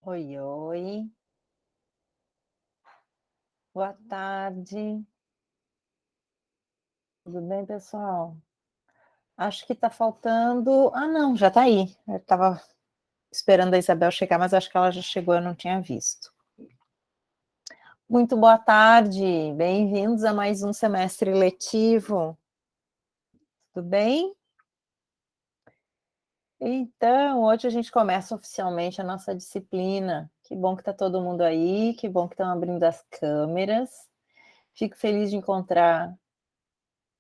Oi, oi. Boa tarde. Tudo bem, pessoal? Acho que tá faltando. Ah, não, já tá aí. Eu estava esperando a Isabel chegar, mas acho que ela já chegou, eu não tinha visto. Muito boa tarde. Bem-vindos a mais um semestre letivo. Tudo bem? Então, hoje a gente começa oficialmente a nossa disciplina. Que bom que tá todo mundo aí, que bom que estão abrindo as câmeras. Fico feliz de encontrar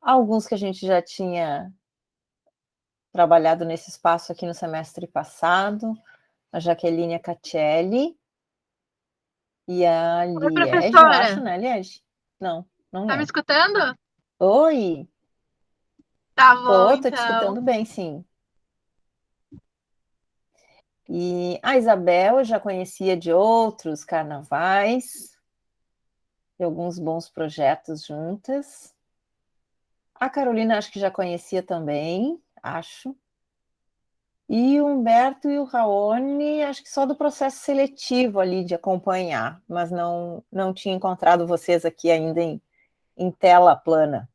alguns que a gente já tinha trabalhado nesse espaço aqui no semestre passado, a Jaqueline Catielli e a Oi, Liege, eu professora. acho, né, Liege? Não, não Tá me é. escutando? Oi, Tá bom, tô te então. escutando bem, sim. E a Isabel eu já conhecia de outros carnavais, de alguns bons projetos juntas. A Carolina acho que já conhecia também, acho. E o Humberto e o Raoni, acho que só do processo seletivo ali de acompanhar, mas não tinha encontrado vocês aqui ainda em tela plana.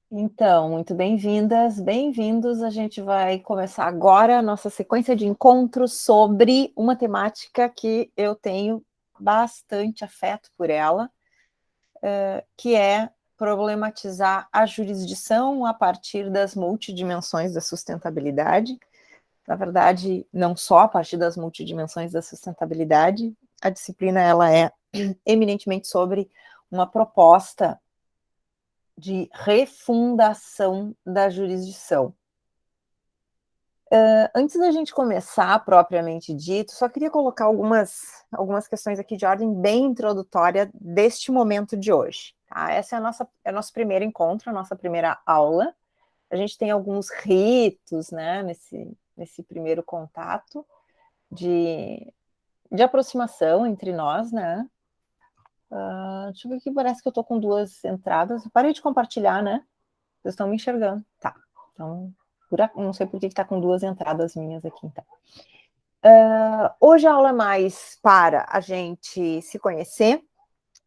Então, muito bem-vindas, bem-vindos. A gente vai começar agora a nossa sequência de encontros sobre uma temática que eu tenho bastante afeto por ela, que é problematizar a jurisdição a partir das multidimensões da sustentabilidade. Na verdade, não só a partir das multidimensões da sustentabilidade, a disciplina ela é eminentemente sobre uma proposta de refundação da jurisdição. Antes da gente começar propriamente dito, só queria colocar algumas questões aqui de ordem bem introdutória deste momento de hoje. Tá? Essa é o nosso primeiro encontro, a nossa primeira aula. A gente tem alguns ritos, né, nesse primeiro contato de aproximação entre nós, né? Deixa eu ver aqui, parece que eu tô com duas entradas. Parei de compartilhar, né? Vocês estão me enxergando. Tá. Então, não sei por que está com duas entradas minhas aqui, então. Hoje a aula é mais para a gente se conhecer,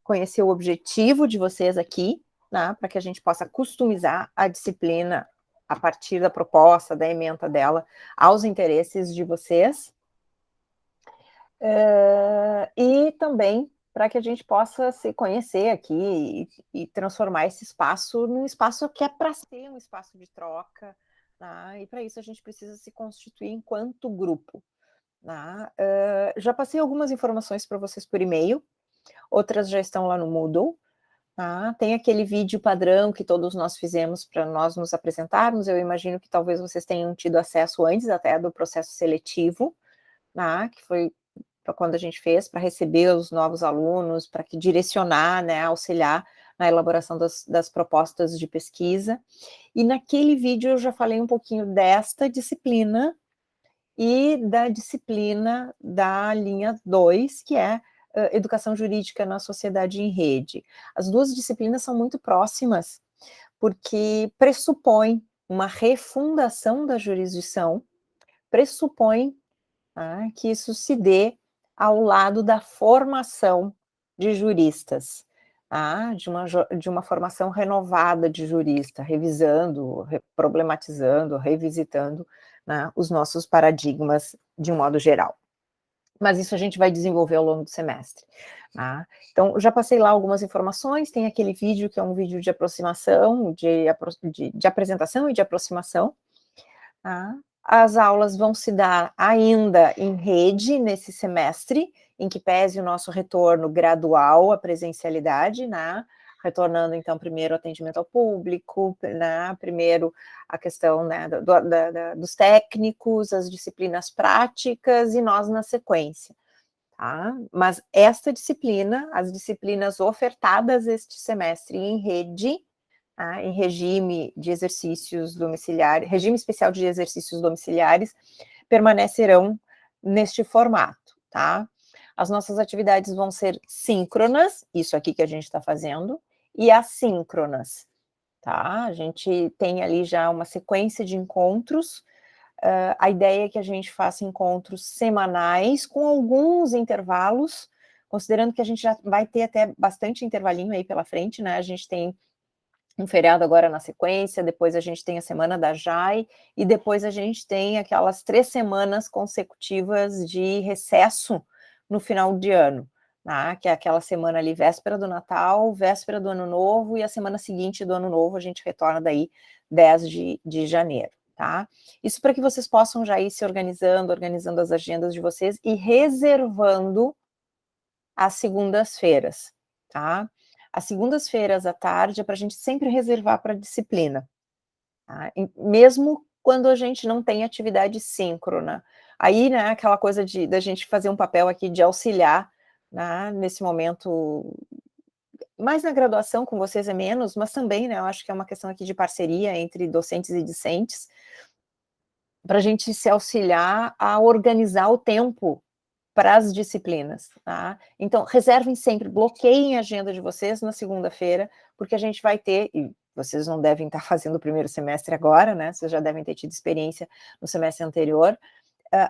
conhecer o objetivo de vocês aqui, né? Para que a gente possa customizar a disciplina a partir da proposta, da ementa dela, aos interesses de vocês. E também para que a gente possa se conhecer aqui e transformar esse espaço num espaço que é para ser um espaço de troca, né? E para isso a gente precisa se constituir enquanto grupo. Né? Já passei algumas informações para vocês por e-mail, outras já estão lá no Moodle. Tá? Tem aquele vídeo padrão que todos nós fizemos para nós nos apresentarmos. Eu imagino que talvez vocês tenham tido acesso antes até do processo seletivo, né? Que foi quando a gente fez para receber os novos alunos, para que direcionar, né, auxiliar na elaboração das propostas de pesquisa. E naquele vídeo eu já falei um pouquinho desta disciplina e da disciplina da linha 2, que é Educação Jurídica na Sociedade em Rede. As duas disciplinas são muito próximas, porque pressupõem uma refundação da jurisdição, pressupõe que isso se dê ao lado da formação de juristas, de uma formação renovada de jurista, revisando, problematizando, revisitando, né, os nossos paradigmas de um modo geral. Mas isso a gente vai desenvolver ao longo do semestre. Tá? Então, já passei lá algumas informações, tem aquele vídeo que é um vídeo de aproximação, de apresentação e de aproximação. Tá? As aulas vão se dar ainda em rede nesse semestre, em que pese o nosso retorno gradual à presencialidade, né? Retornando, então, primeiro o atendimento ao público, né? Primeiro a questão, né, dos técnicos, as disciplinas práticas e nós na sequência. Tá? Mas esta disciplina, as disciplinas ofertadas este semestre em rede, em regime de exercícios domiciliares, regime especial de exercícios domiciliares, permanecerão neste formato, tá? As nossas atividades vão ser síncronas, isso aqui que a gente está fazendo, e assíncronas, tá? A gente tem ali já uma sequência de encontros A ideia é que a gente faça encontros semanais, com alguns intervalos, considerando que a gente já vai ter até bastante intervalinho aí pela frente, né? A gente tem um feriado agora na sequência, depois a gente tem a semana da JAI, e depois a gente tem aquelas 3 semanas consecutivas de recesso no final de ano, tá? Que é aquela semana ali, véspera do Natal, véspera do Ano Novo, e a semana seguinte do Ano Novo a gente retorna daí 10 de janeiro, tá? Isso para que vocês possam já ir se organizando, organizando as agendas de vocês e reservando as segundas-feiras, tá? As segundas-feiras à tarde é para a gente sempre reservar para disciplina, tá? Mesmo quando a gente não tem atividade síncrona. Aí, né, aquela coisa da gente fazer um papel aqui de auxiliar, né, nesse momento, mais na graduação com vocês é menos, mas também, né, eu acho que é uma questão aqui de parceria entre docentes e discentes, para a gente se auxiliar a organizar o tempo para as disciplinas, tá? Então, reservem sempre, bloqueiem a agenda de vocês na segunda-feira, porque a gente vai ter, e vocês não devem estar fazendo o primeiro semestre agora, né? Vocês já devem ter tido experiência no semestre anterior.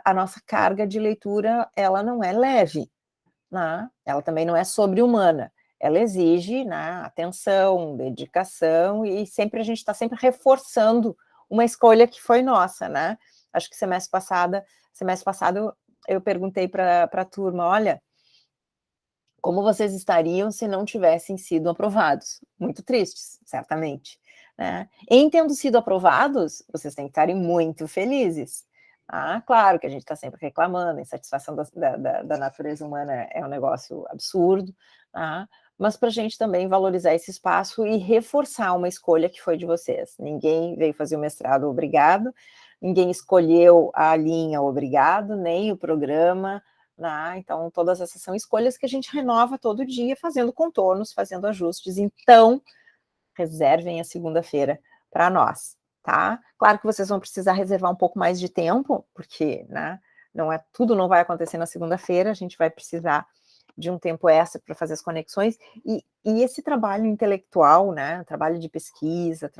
A nossa carga de leitura, ela não é leve, né? Ela também não é sobre-humana. Ela exige, né, atenção, dedicação, e sempre a gente está sempre reforçando uma escolha que foi nossa, né? Acho que semestre passado eu perguntei para a turma, olha, como vocês estariam se não tivessem sido aprovados? Muito tristes, certamente, né? Em tendo sido aprovados, vocês têm que estarem muito felizes. Ah, claro que a gente está sempre reclamando, a insatisfação da natureza humana é um negócio absurdo, tá? Mas para a gente também valorizar esse espaço e reforçar uma escolha que foi de vocês. Ninguém veio fazer o mestrado obrigado, ninguém escolheu a linha obrigado, nem o programa, né? Então, todas essas são escolhas que a gente renova todo dia, fazendo contornos, fazendo ajustes. Então, reservem a segunda-feira para nós, tá? Claro que vocês vão precisar reservar um pouco mais de tempo, porque, né, tudo não vai acontecer na segunda-feira, a gente vai precisar de um tempo extra para fazer as conexões, e esse trabalho intelectual, né, trabalho de pesquisa,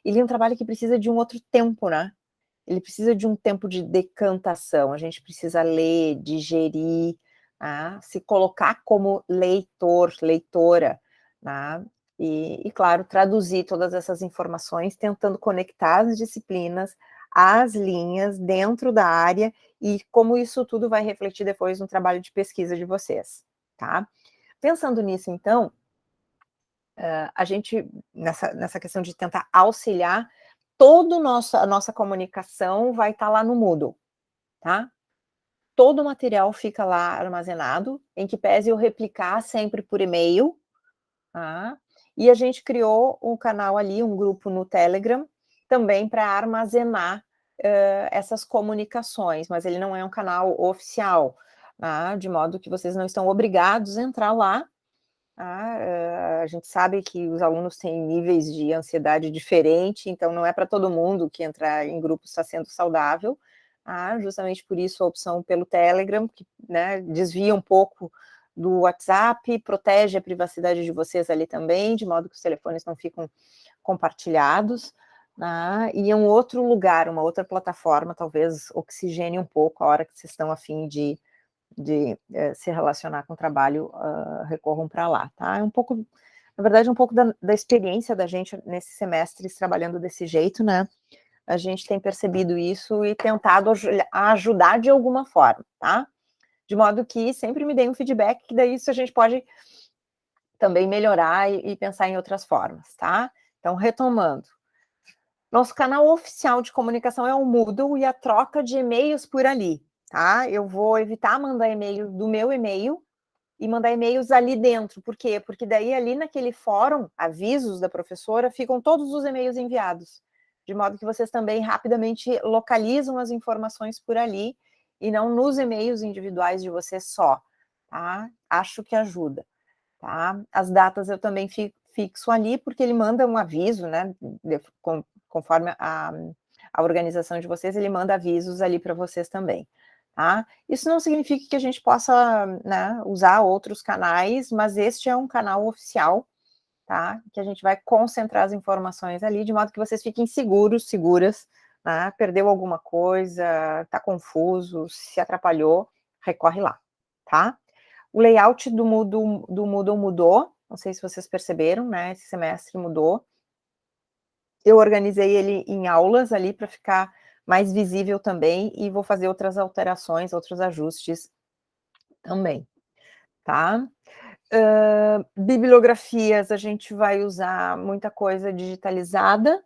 ele é um trabalho que precisa de um outro tempo, né? Ele precisa de um tempo de decantação, a gente precisa ler, digerir, tá? Se colocar como leitor, leitora, tá? E, claro, traduzir todas essas informações, tentando conectar as disciplinas, as linhas dentro da área, e como isso tudo vai refletir depois no trabalho de pesquisa de vocês, tá? Pensando nisso, então, a gente, nessa questão de tentar auxiliar, a nossa comunicação vai estar lá no Moodle, tá? Todo o material fica lá armazenado, em que pese eu replicar sempre por e-mail, tá? E a gente criou um canal ali, um grupo no Telegram, também para armazenar essas comunicações, mas ele não é um canal oficial, tá? De modo que vocês não estão obrigados a entrar lá. A gente sabe que os alunos têm níveis de ansiedade diferente, então não é para todo mundo que entrar em grupo está sendo saudável, justamente por isso a opção pelo Telegram, que, né, desvia um pouco do WhatsApp, protege a privacidade de vocês ali também, de modo que os telefones não ficam compartilhados, e é um outro lugar, uma outra plataforma, talvez oxigene um pouco a hora que vocês estão a fim de se relacionar com o trabalho, recorram para lá, tá? É um pouco, na verdade, um pouco da experiência da gente nesses semestres trabalhando desse jeito, né? A gente tem percebido isso e tentado ajudar de alguma forma, tá? De modo que sempre me deem um feedback, que daí isso a gente pode também melhorar e pensar em outras formas, tá? Então, retomando. Nosso canal oficial de comunicação é o Moodle e a troca de e-mails por ali, tá? Eu vou evitar mandar e-mail do meu e-mail e mandar e-mails ali dentro. Por quê? Porque daí ali naquele fórum, avisos da professora, ficam todos os e-mails enviados, de modo que vocês também rapidamente localizam as informações por ali e não nos e-mails individuais de vocês só, tá? Acho que ajuda, tá? As datas eu também fixo ali, porque ele manda um aviso, né? Conforme a organização de vocês, ele manda avisos ali para vocês também, tá? Isso não significa que a gente possa, né, usar outros canais, mas este é um canal oficial, tá? Que a gente vai concentrar as informações ali, de modo que vocês fiquem seguros, seguras, né? Perdeu alguma coisa, está confuso, se atrapalhou, recorre lá, tá? O layout do Moodle mudou, não sei se vocês perceberam, né? Esse semestre mudou. Eu organizei ele em aulas ali para ficar mais visível também e vou fazer outras alterações, outros ajustes também, tá? Bibliografias, a gente vai usar muita coisa digitalizada,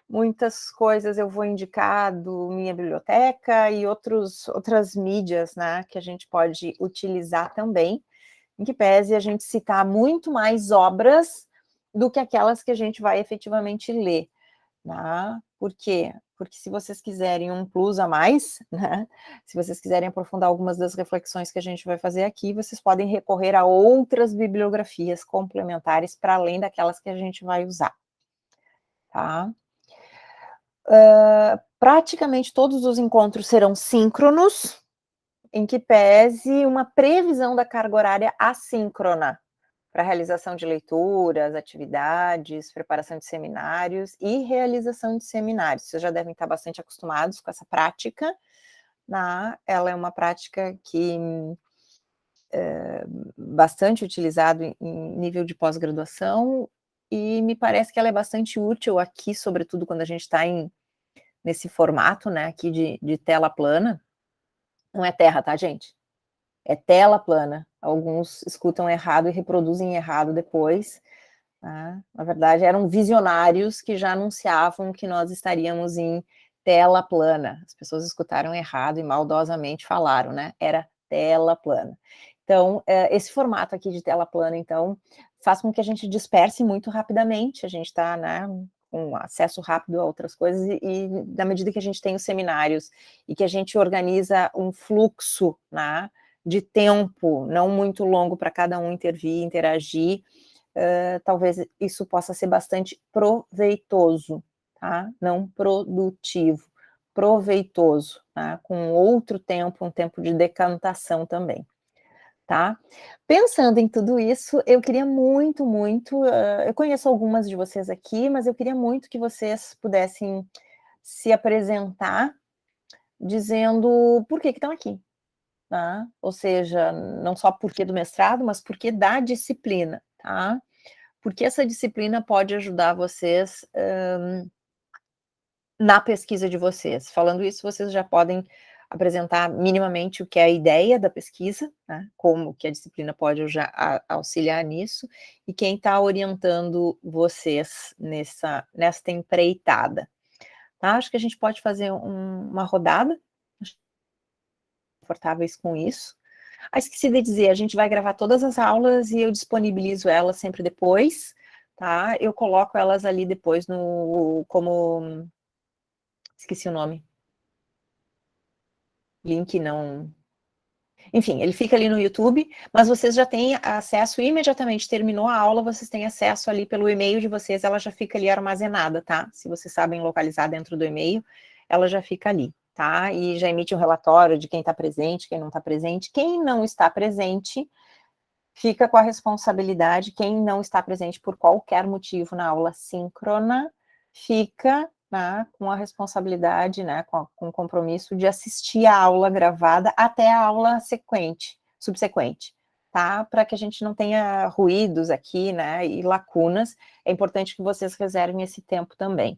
muitas coisas eu vou indicar do Minha Biblioteca e outras mídias, né, que a gente pode utilizar também, em que pese a gente citar muito mais obras do que aquelas que a gente vai efetivamente ler, né? Por quê? Porque se vocês quiserem um plus a mais, né, se vocês quiserem aprofundar algumas das reflexões que a gente vai fazer aqui, vocês podem recorrer a outras bibliografias complementares para além daquelas que a gente vai usar, tá? Praticamente todos os encontros serão síncronos, em que pese uma previsão da carga horária assíncrona para realização de leituras, atividades, preparação de seminários e realização de seminários. Vocês já devem estar bastante acostumados com essa prática, né? Ela é uma prática que é bastante utilizada em nível de pós-graduação e me parece que ela é bastante útil aqui, sobretudo quando a gente está nesse formato, né, aqui de tela plana. Não é terra, tá, gente? É tela plana. Alguns escutam errado e reproduzem errado depois. Tá? Na verdade, eram visionários que já anunciavam que nós estaríamos em tela plana. As pessoas escutaram errado e maldosamente falaram, né? Era tela plana. Então, esse formato aqui de tela plana, então, faz com que a gente disperse muito rapidamente. A gente está, né, com acesso rápido a outras coisas e na medida que a gente tem os seminários e que a gente organiza um fluxo, né, de tempo não muito longo para cada um intervir, interagir, talvez isso possa ser bastante proveitoso, tá? Não produtivo, proveitoso, tá? Com outro tempo, um tempo de decantação também, tá? Pensando em tudo isso, eu queria muito, muito, eu conheço algumas de vocês aqui, mas eu queria muito que vocês pudessem se apresentar dizendo por que estão aqui, tá? Ou seja, não só por que do mestrado, mas por que da disciplina, tá? Porque essa disciplina pode ajudar vocês na pesquisa de vocês. Falando isso, vocês já podem apresentar minimamente o que é a ideia da pesquisa, né? Como que a disciplina pode auxiliar nisso, e quem está orientando vocês nesta empreitada. Tá? Acho que a gente pode fazer uma rodada, confortáveis com isso. Esqueci de dizer, a gente vai gravar todas as aulas e eu disponibilizo elas sempre depois, tá? Eu coloco elas ali depois como... Esqueci o nome. Link não... Enfim, ele fica ali no YouTube, mas vocês já têm acesso imediatamente, terminou a aula, vocês têm acesso ali pelo e-mail de vocês, ela já fica ali armazenada, tá? Se vocês sabem localizar dentro do e-mail, ela já fica ali, tá? E já emite um relatório de quem está presente, quem não está presente. Quem não está presente, fica com a responsabilidade, quem não está presente por qualquer motivo na aula síncrona, fica, né, com a responsabilidade, né, com o compromisso de assistir a aula gravada até a aula subsequente, tá? Para que a gente não tenha ruídos aqui, né, e lacunas, é importante que vocês reservem esse tempo também.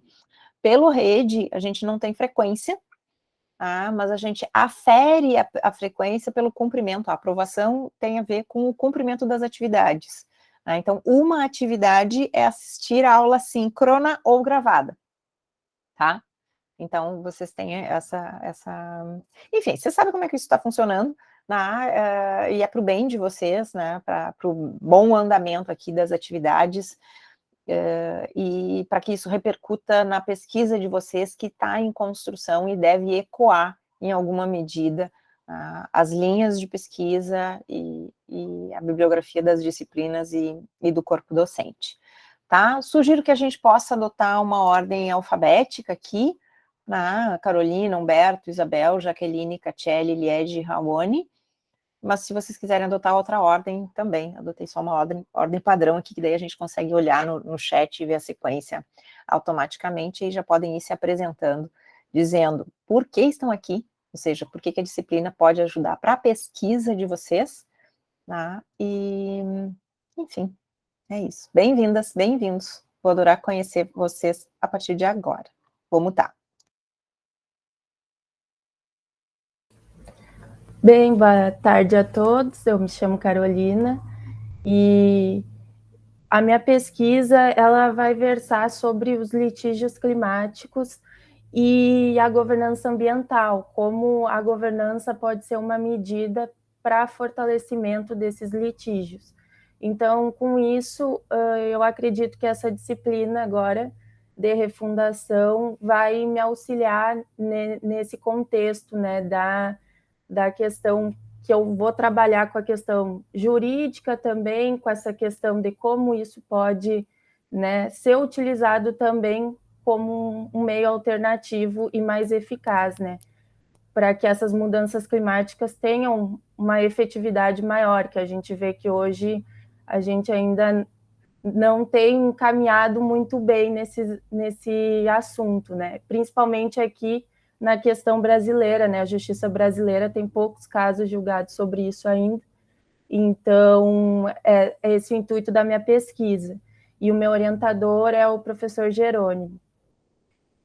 Pelo rede, a gente não tem frequência, mas a gente afere a frequência pelo cumprimento. A aprovação tem a ver com o cumprimento das atividades. Então, uma atividade é assistir a aula síncrona ou gravada, tá? Então, vocês têm essa... Enfim, vocês sabem como é que isso está funcionando, né? E é para o bem de vocês, né? Para o bom andamento aqui das atividades, e para que isso repercuta na pesquisa de vocês, que está em construção e deve ecoar, em alguma medida, as linhas de pesquisa e a bibliografia das disciplinas e do corpo docente. Tá? Sugiro que a gente possa adotar uma ordem alfabética aqui, Carolina, Humberto, Isabel, Jaqueline, Catiele, Liege, Raoni, mas se vocês quiserem adotar outra ordem também, adotei só uma ordem padrão aqui, que daí a gente consegue olhar no chat e ver a sequência automaticamente, e já podem ir se apresentando dizendo por que estão aqui, ou seja, por que a disciplina pode ajudar para a pesquisa de vocês, tá? E, enfim, é isso. Bem-vindas, bem-vindos. Vou adorar conhecer vocês a partir de agora. Vou mutar. Bem, boa tarde a todos. Eu me chamo Carolina e a minha pesquisa ela vai versar sobre os litígios climáticos e a governança ambiental, como a governança pode ser uma medida para fortalecimento desses litígios. Então, com isso, eu acredito que essa disciplina agora de refundação vai me auxiliar nesse contexto, né, da questão que eu vou trabalhar com a questão jurídica também, com essa questão de como isso pode, né, ser utilizado também como um meio alternativo e mais eficaz, né, para que essas mudanças climáticas tenham uma efetividade maior, que a gente vê que hoje a gente ainda não tem caminhado muito bem nesse assunto, né, principalmente aqui na questão brasileira, né? A justiça brasileira tem poucos casos julgados sobre isso ainda. Então, é esse o intuito da minha pesquisa. E o meu orientador é o professor Jerônimo.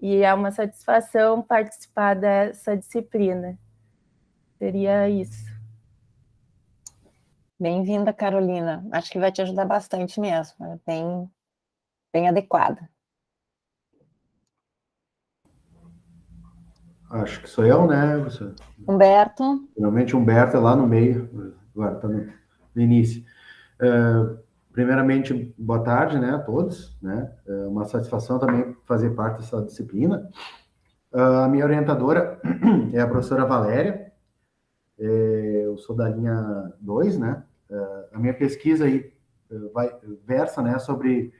E é uma satisfação participar dessa disciplina. Seria isso. Bem-vinda, Carolina. Acho que vai te ajudar bastante mesmo. É bem adequada. Acho que sou eu, né? Você... Humberto. Geralmente Humberto é lá no meio, agora está no início. Primeiramente, boa tarde, né, a todos, né? É uma satisfação também fazer parte dessa disciplina. A minha orientadora é a professora Valéria, eu sou da linha 2, né? A minha pesquisa aí versa, né, sobre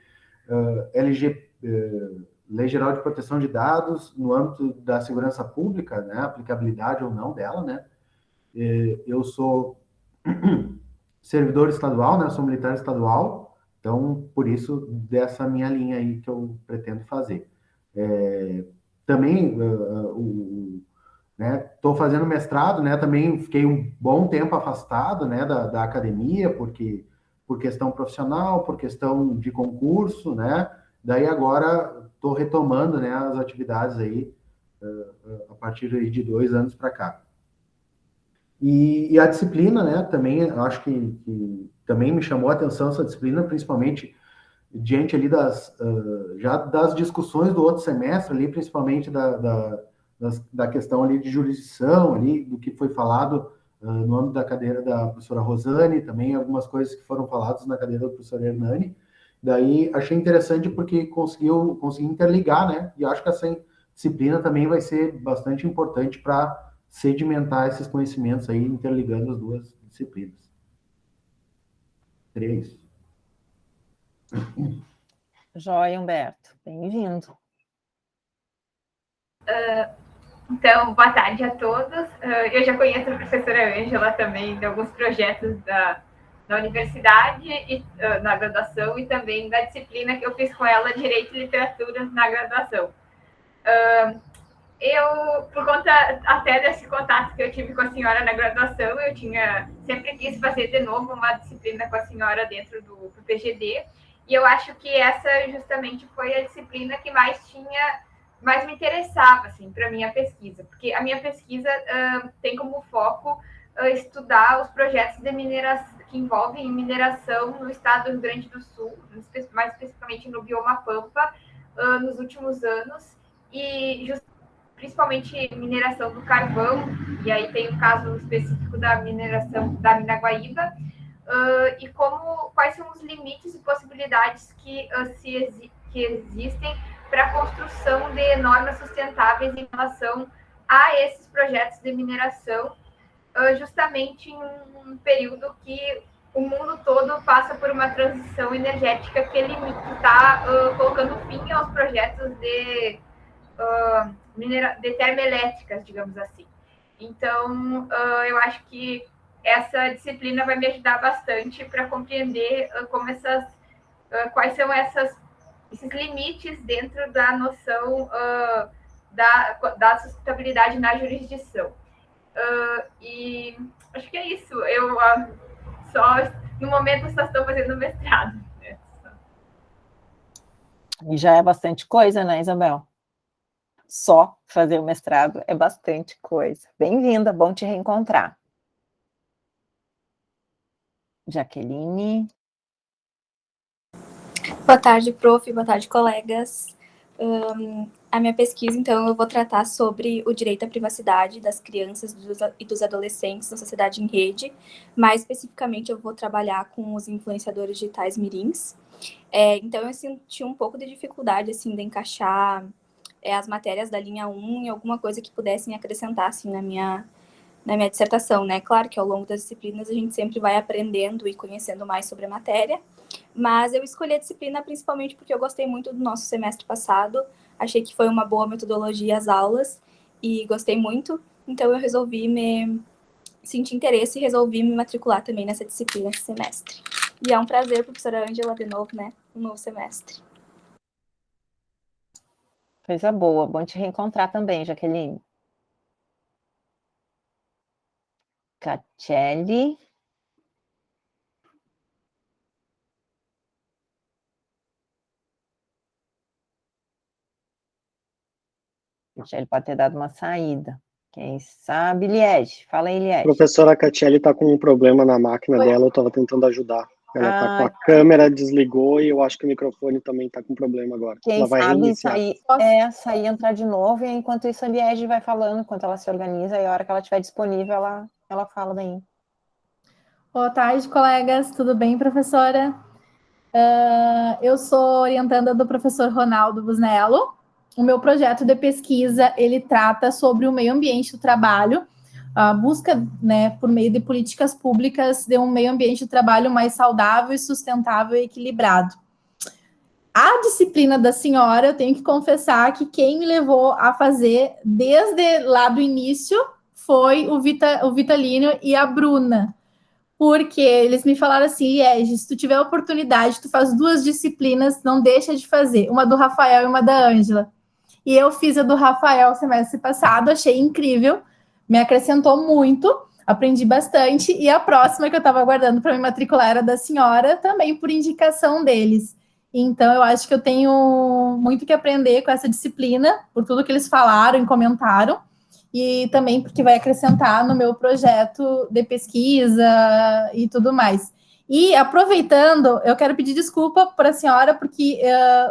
Lei Geral de Proteção de Dados no âmbito da segurança pública, né, aplicabilidade ou não dela, né? Eu sou servidor estadual, né, sou militar estadual, então, por isso, dessa minha linha aí que eu pretendo fazer. Também, né, estou fazendo mestrado, né, também fiquei um bom tempo afastado, né, da academia, porque por questão profissional, por questão de concurso, né, daí agora estou retomando, né, as atividades aí a partir de 2 anos para cá. E a disciplina, né, também acho que também me chamou a atenção essa disciplina, principalmente diante ali já das discussões do outro semestre ali, principalmente da questão ali de jurisdição ali, do que foi falado no âmbito da cadeira da professora Rosane, também algumas coisas que foram faladas na cadeira do professor Hernani. Daí achei interessante porque consegui interligar, né, e acho que essa disciplina também vai ser bastante importante para sedimentar esses conhecimentos aí, interligando as duas disciplinas. Seria isso. Joia, Humberto. Bem-vindo. Então, boa tarde a todos. Eu já conheço a professora Ângela também de alguns projetos da universidade, e, na graduação, e também da disciplina que eu fiz com ela, Direito e Literatura, na graduação. Eu, por conta até desse contato que eu tive com a senhora na graduação, eu sempre quis fazer de novo uma disciplina com a senhora dentro do PGD, e eu acho que essa justamente foi a disciplina que mais me interessava, assim, para a minha pesquisa, porque a minha pesquisa tem como foco estudar os projetos de mineração que envolvem mineração no estado do Rio Grande do Sul, mais especificamente no bioma Pampa, nos últimos anos, e principalmente mineração do carvão, e aí tem o caso específico da mineração da mina Guaíba, e quais são os limites e possibilidades que existem para a construção de normas sustentáveis em relação a esses projetos de mineração, justamente em um período que o mundo todo passa por uma transição energética que está colocando fim aos projetos de termoelétricas, digamos assim. Então, eu acho que essa disciplina vai me ajudar bastante para compreender quais são esses limites dentro da noção da sustentabilidade na jurisdição. E acho que é isso. Eu no momento só estou fazendo mestrado. E já é bastante coisa, né, Isabel? Só fazer o mestrado é bastante coisa. Bem-vinda, bom te reencontrar. Jaqueline. Boa tarde, prof. Boa tarde, colegas. A minha pesquisa, então, eu vou tratar sobre o direito à privacidade das crianças e dos adolescentes na sociedade em rede. Mais especificamente, eu vou trabalhar com os influenciadores digitais mirins. Então, eu senti um pouco de dificuldade, assim, de encaixar as matérias da linha 1 em alguma coisa que pudessem acrescentar, assim, na minha dissertação, né? Claro que ao longo das disciplinas a gente sempre vai aprendendo e conhecendo mais sobre a matéria, mas eu escolhi a disciplina principalmente porque eu gostei muito do nosso semestre passado, achei que foi uma boa metodologia as aulas e gostei muito, então eu senti interesse e resolvi me matricular também nessa disciplina esse semestre. E é um prazer, professora Ângela, de novo, né? Um novo semestre. Coisa boa, bom te reencontrar também, Jaqueline. Catelli. Ele pode ter dado uma saída. Quem sabe, Liege. Fala aí, Liege. Professora Catelli está com um problema na máquina dela, eu estava tentando ajudar. Ela está com a câmera, desligou e eu acho que o microfone também está com problema agora. Quem ela vai sabe reiniciar. sair e entrar de novo, e enquanto isso a Liege vai falando, enquanto ela se organiza, e a hora que ela estiver disponível, ela fala daí. Boa tarde, colegas. Tudo bem, professora? Eu sou orientanda do professor Ronaldo Busnello. O meu projeto de pesquisa, ele trata sobre o meio ambiente do trabalho, a busca, né, por meio de políticas públicas de um meio ambiente do trabalho mais saudável e sustentável e equilibrado. A disciplina da senhora, eu tenho que confessar que quem me levou a fazer desde lá do início foi o Vitalino e a Bruna, porque eles me falaram assim, se tu tiver oportunidade, tu faz 2 disciplinas, não deixa de fazer, uma do Rafael e uma da Ângela. E eu fiz a do Rafael semestre passado, achei incrível, me acrescentou muito, aprendi bastante, e a próxima que eu estava aguardando para me matricular era da senhora, também por indicação deles. Então, eu acho que eu tenho muito que aprender com essa disciplina, por tudo que eles falaram e comentaram, e também porque vai acrescentar no meu projeto de pesquisa e tudo mais. E, aproveitando, eu quero pedir desculpa para a senhora, porque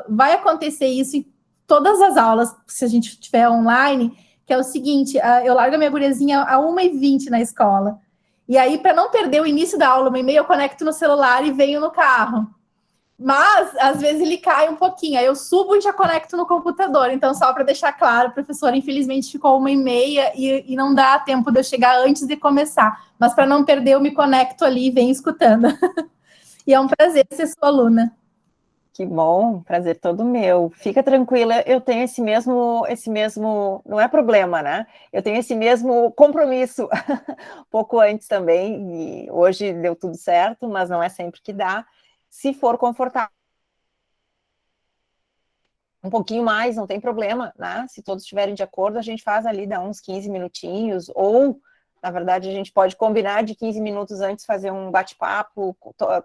vai acontecer isso em todas as aulas, se a gente tiver online, que é o seguinte, eu largo a minha guriazinha a 1h20 na escola. E aí, para não perder o início da aula, 1h30, eu conecto no celular e venho no carro. Mas, às vezes, ele cai um pouquinho. Aí eu subo e já conecto no computador. Então, só para deixar claro, professora, infelizmente ficou 1h30 e não dá tempo de eu chegar antes de começar. Mas, para não perder, eu me conecto ali e venho escutando. E é um prazer ser sua aluna. Que bom, prazer todo meu. Fica tranquila, eu tenho esse mesmo, não é problema, né? Eu tenho esse mesmo compromisso, pouco antes também, e hoje deu tudo certo, mas não é sempre que dá. Se for confortável, um pouquinho mais, não tem problema, né? Se todos estiverem de acordo, a gente faz ali, dá uns 15 minutinhos, ou, na verdade, a gente pode combinar de 15 minutos antes, fazer um bate-papo,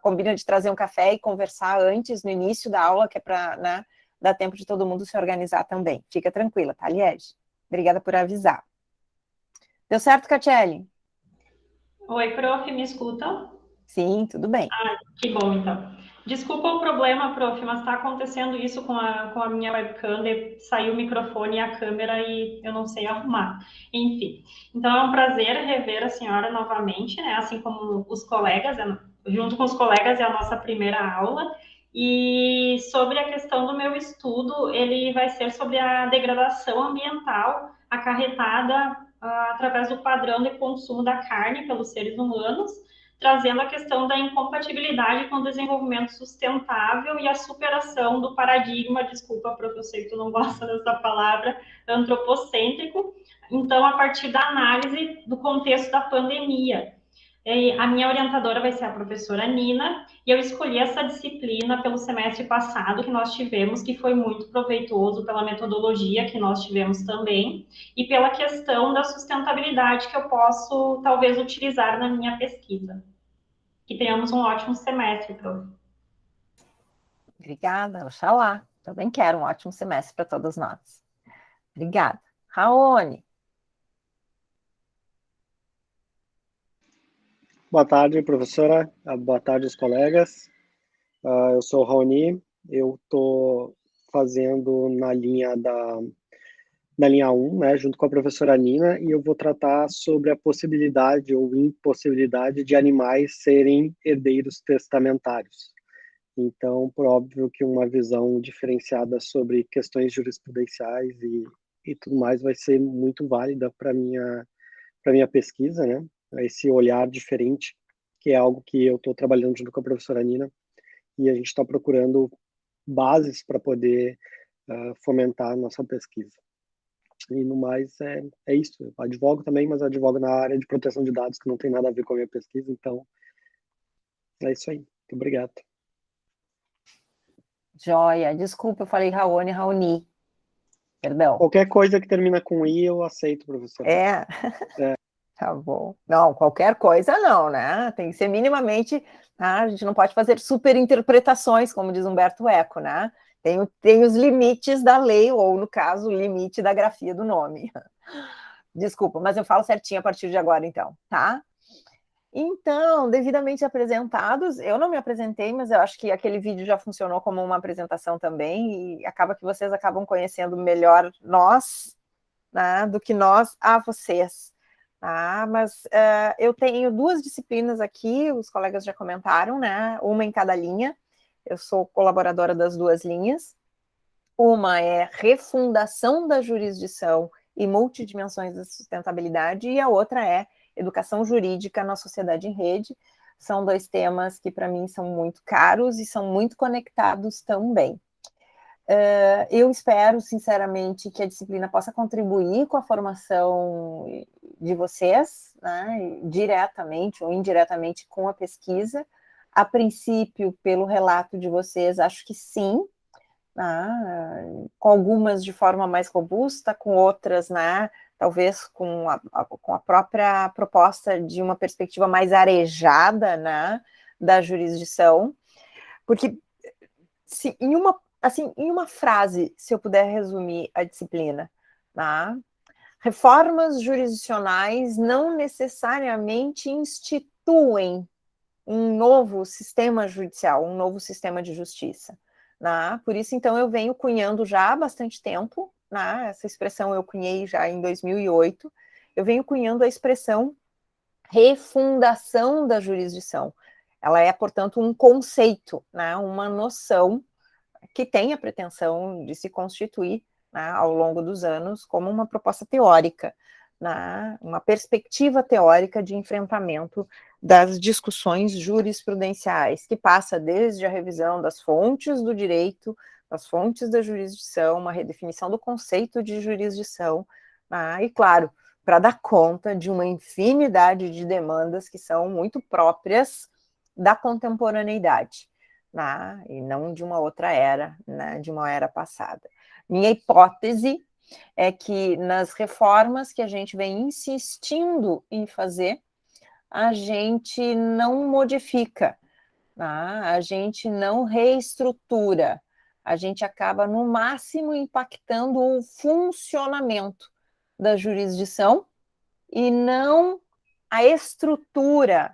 combina de trazer um café e conversar antes, no início da aula, que é para, né, dar tempo de todo mundo se organizar também. Fica tranquila, tá, Liege? Obrigada por avisar. Deu certo, Catelli? Oi, prof, me escuta? Sim, tudo bem. Ah, que bom, então. Desculpa o problema, prof, mas está acontecendo isso com a minha webcam, saiu o microfone e a câmera e eu não sei arrumar. Enfim, então é um prazer rever a senhora novamente, né? Assim como os colegas, junto com os colegas, é a nossa primeira aula. E sobre a questão do meu estudo, ele vai ser sobre a degradação ambiental acarretada através do padrão de consumo da carne pelos seres humanos, trazendo a questão da incompatibilidade com o desenvolvimento sustentável e a superação do paradigma, desculpa, prof, eu sei que tu não gosta dessa palavra, antropocêntrico, então, a partir da análise do contexto da pandemia. E a minha orientadora vai ser a professora Nina, e eu escolhi essa disciplina pelo semestre passado que nós tivemos, que foi muito proveitoso pela metodologia que nós tivemos também, e pela questão da sustentabilidade que eu posso, talvez, utilizar na minha pesquisa. Que tenhamos um ótimo semestre, prof. Obrigada, oxalá. Também quero um ótimo semestre para todos nós. Obrigada. Raoni. Boa tarde, professora. Boa tarde, os colegas. Eu sou o Raoni. Eu estou fazendo na linha 1, né, junto com a professora Nina, e eu vou tratar sobre a possibilidade ou impossibilidade de animais serem herdeiros testamentários. Então, por óbvio que uma visão diferenciada sobre questões jurisprudenciais e tudo mais vai ser muito válida para minha pesquisa, né? Esse olhar diferente, que é algo que eu estou trabalhando junto com a professora Nina, e a gente está procurando bases para poder fomentar a nossa pesquisa. E no mais, é isso. Eu advogo também, mas advogo na área de proteção de dados, que não tem nada a ver com a minha pesquisa, então é isso aí. Muito obrigado. Joia. Desculpa, eu falei Raoni. Perdão. Qualquer coisa que termina com I, eu aceito, professor. É? Tá bom. Não, qualquer coisa não, né? Tem que ser minimamente... A gente não pode fazer superinterpretações, como diz Humberto Eco, né? Tem os limites da lei, ou, no caso, o limite da grafia do nome. Desculpa, mas eu falo certinho a partir de agora, então, tá? Então, devidamente apresentados, eu não me apresentei, mas eu acho que aquele vídeo já funcionou como uma apresentação também, e acaba que vocês acabam conhecendo melhor nós, né, do que nós a vocês. Tá? Mas eu tenho 2 disciplinas aqui, os colegas já comentaram, né? Uma em cada linha. Eu sou colaboradora das 2 linhas. Uma é refundação da jurisdição e multidimensões da sustentabilidade, e a outra é educação jurídica na sociedade em rede. São 2 temas que, para mim, são muito caros e são muito conectados também. Eu espero, sinceramente, que a disciplina possa contribuir com a formação de vocês, né, diretamente ou indiretamente com a pesquisa. A princípio, pelo relato de vocês, acho que sim, né, com algumas de forma mais robusta, com outras, né, talvez com a própria proposta de uma perspectiva mais arejada, né, da jurisdição, porque se, em uma frase, se eu puder resumir a disciplina, tá? Reformas jurisdicionais não necessariamente instituem um novo sistema judicial, um novo sistema de justiça. Né? Por isso, então, eu venho cunhando já há bastante tempo, né? Essa expressão eu cunhei já em 2008, eu venho cunhando a expressão refundação da jurisdição. Ela é, portanto, um conceito, né? Uma noção que tem a pretensão de se constituir, né, ao longo dos anos como uma proposta teórica, né, uma perspectiva teórica de enfrentamento das discussões jurisprudenciais, que passa desde a revisão das fontes do direito, das fontes da jurisdição, uma redefinição do conceito de jurisdição, né, e, claro, para dar conta de uma infinidade de demandas que são muito próprias da contemporaneidade. Né, e não de uma outra era, né, de uma era passada. Minha hipótese é que nas reformas que a gente vem insistindo em fazer, a gente não modifica, né, a gente não reestrutura, a gente acaba, no máximo, impactando o funcionamento da jurisdição e não a estrutura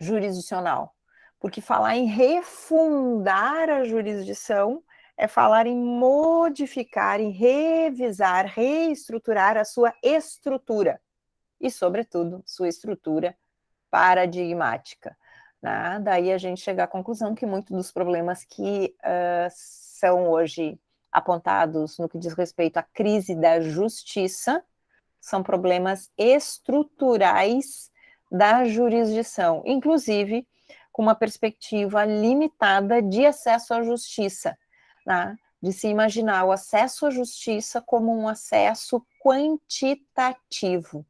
jurisdicional. Porque falar em refundar a jurisdição é falar em modificar, em revisar, reestruturar a sua estrutura. E, sobretudo, sua estrutura paradigmática. Né? Daí a gente chega à conclusão que muitos dos problemas que são hoje apontados no que diz respeito à crise da justiça são problemas estruturais da jurisdição, inclusive com uma perspectiva limitada de acesso à justiça, né? De se imaginar o acesso à justiça como um acesso quantitativo.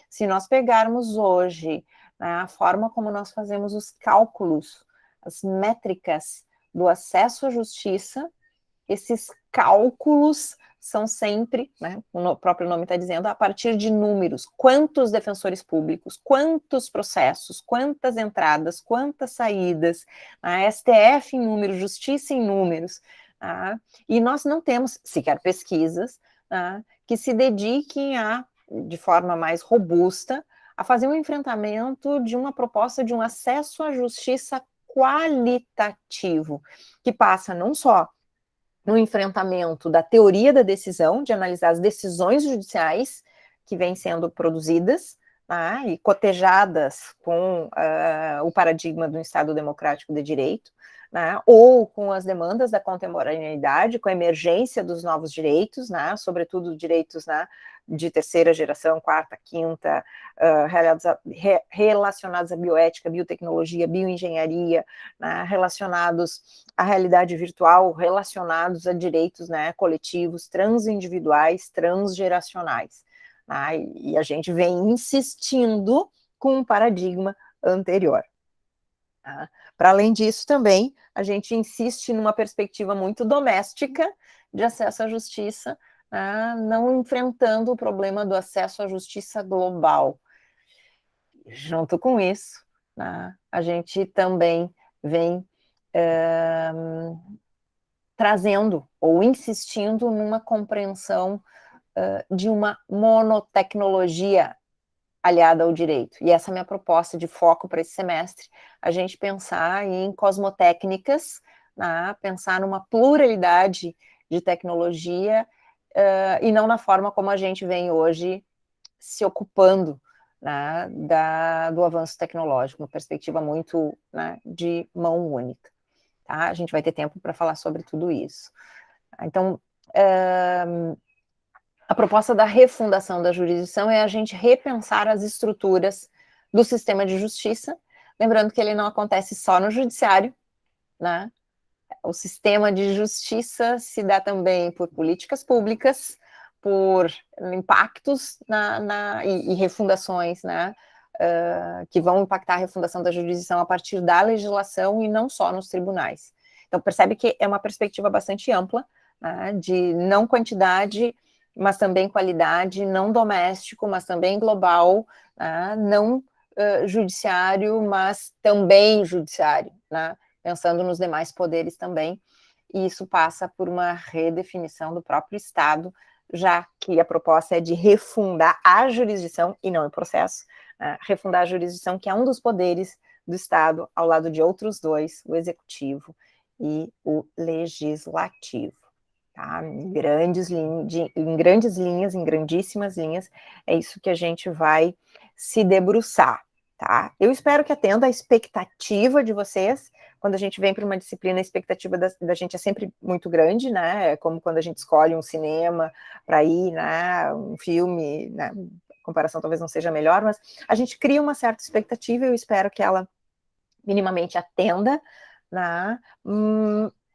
Se nós pegarmos hoje né, a forma como nós fazemos os cálculos, as métricas do acesso à justiça, esses cálculos são sempre, né, o próprio nome está dizendo, a partir de números. Quantos defensores públicos, quantos processos, quantas entradas, quantas saídas, a STF em números, justiça em números. Tá? E nós não temos sequer pesquisas, tá, que se dediquem a, de forma mais robusta, a fazer um enfrentamento de uma proposta de um acesso à justiça qualitativo, que passa não só no enfrentamento da teoria da decisão, de analisar as decisões judiciais que vêm sendo produzidas, tá, e cotejadas com o paradigma do Estado democrático de direito, né, ou com as demandas da contemporaneidade, com a emergência dos novos direitos, né, sobretudo direitos, né, de terceira geração, quarta, quinta, relacionados à bioética, biotecnologia, bioengenharia, né, relacionados à realidade virtual, relacionados a direitos, né, coletivos, transindividuais, transgeracionais. Né, e a gente vem insistindo com um paradigma anterior. Tá? Para além disso, também, a gente insiste numa perspectiva muito doméstica de acesso à justiça, não enfrentando o problema do acesso à justiça global. Junto com isso, a gente também vem trazendo ou insistindo numa compreensão de uma monotecnologia aliada ao direito. E essa é a minha proposta de foco para esse semestre, a gente pensar em cosmotécnicas, pensar numa pluralidade de tecnologia e não na forma como a gente vem hoje se ocupando, né, do avanço tecnológico, uma perspectiva muito, né, de mão única. Tá? A gente vai ter tempo para falar sobre tudo isso. Então, a proposta da refundação da jurisdição é a gente repensar as estruturas do sistema de justiça, lembrando que ele não acontece só no judiciário, né? O sistema de justiça se dá também por políticas públicas, por impactos e refundações, né, que vão impactar a refundação da jurisdição a partir da legislação e não só nos tribunais. Então, percebe que é uma perspectiva bastante ampla, né, de não quantidade, mas também qualidade, não doméstico, mas também global, né, não judiciário, mas também judiciário, né, pensando nos demais poderes também, e isso passa por uma redefinição do próprio Estado, já que a proposta é de refundar a jurisdição, e não o processo, refundar a jurisdição, que é um dos poderes do Estado, ao lado de outros dois, o executivo e o legislativo. Tá? Em grandes linhas, em grandíssimas linhas, é isso que a gente vai se debruçar. Tá? Eu espero que atenda a expectativa de vocês. Quando a gente vem para uma disciplina, a expectativa da gente é sempre muito grande, né? É como quando a gente escolhe um cinema para ir, né? Um filme, né? A comparação talvez não seja melhor, mas a gente cria uma certa expectativa e eu espero que ela minimamente atenda, né?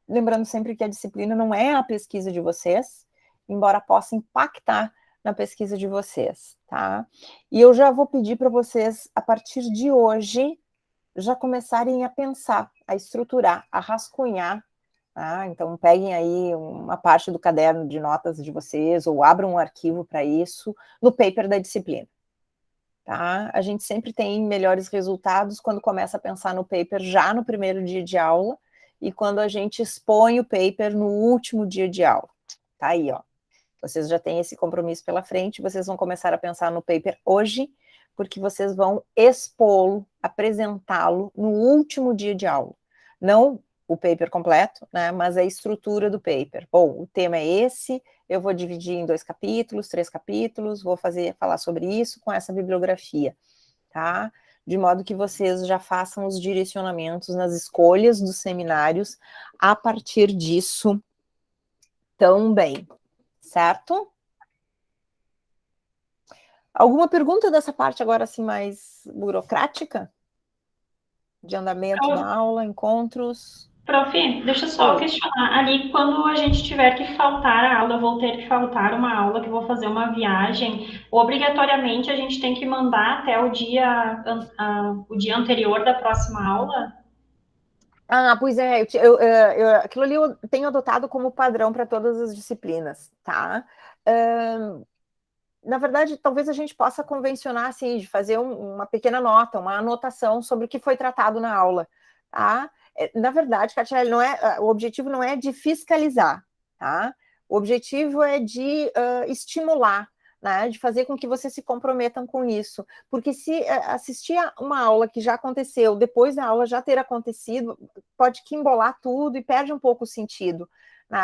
Lembrando sempre que a disciplina não é a pesquisa de vocês, embora possa impactar na pesquisa de vocês, tá? E eu já vou pedir para vocês, a partir de hoje, já começarem a pensar, a estruturar, a rascunhar, tá? Então peguem aí uma parte do caderno de notas de vocês, ou abram um arquivo para isso, no paper da disciplina. Tá? A gente sempre tem melhores resultados quando começa a pensar no paper já no primeiro dia de aula, e quando a gente expõe o paper no último dia de aula. Tá aí, ó. Vocês já têm esse compromisso pela frente, vocês vão começar a pensar no paper hoje, porque vocês vão expô-lo, apresentá-lo no último dia de aula. Não o paper completo, né, mas a estrutura do paper. Bom, o tema é esse, eu vou dividir em 2 capítulos, 3 capítulos, vou falar sobre isso com essa bibliografia, tá? De modo que vocês já façam os direcionamentos nas escolhas dos seminários a partir disso também, certo? Alguma pergunta dessa parte agora assim mais burocrática? De andamento da aula, encontros? Prof, deixa eu só questionar. Ali, quando a gente tiver que faltar a aula, eu vou ter que faltar uma aula, que eu vou fazer uma viagem, obrigatoriamente a gente tem que mandar até o dia anterior da próxima aula? Pois é, aquilo ali eu tenho adotado como padrão para todas as disciplinas, tá? Na verdade, talvez a gente possa convencionar, assim, de fazer uma pequena nota, uma anotação sobre o que foi tratado na aula, tá? Na verdade, Katia, o objetivo não é de fiscalizar, tá? O objetivo é de estimular, né? De fazer com que vocês se comprometam com isso. Porque se assistir a uma aula que já aconteceu, depois da aula já ter acontecido, pode que embolar tudo e perde um pouco o sentido. Né?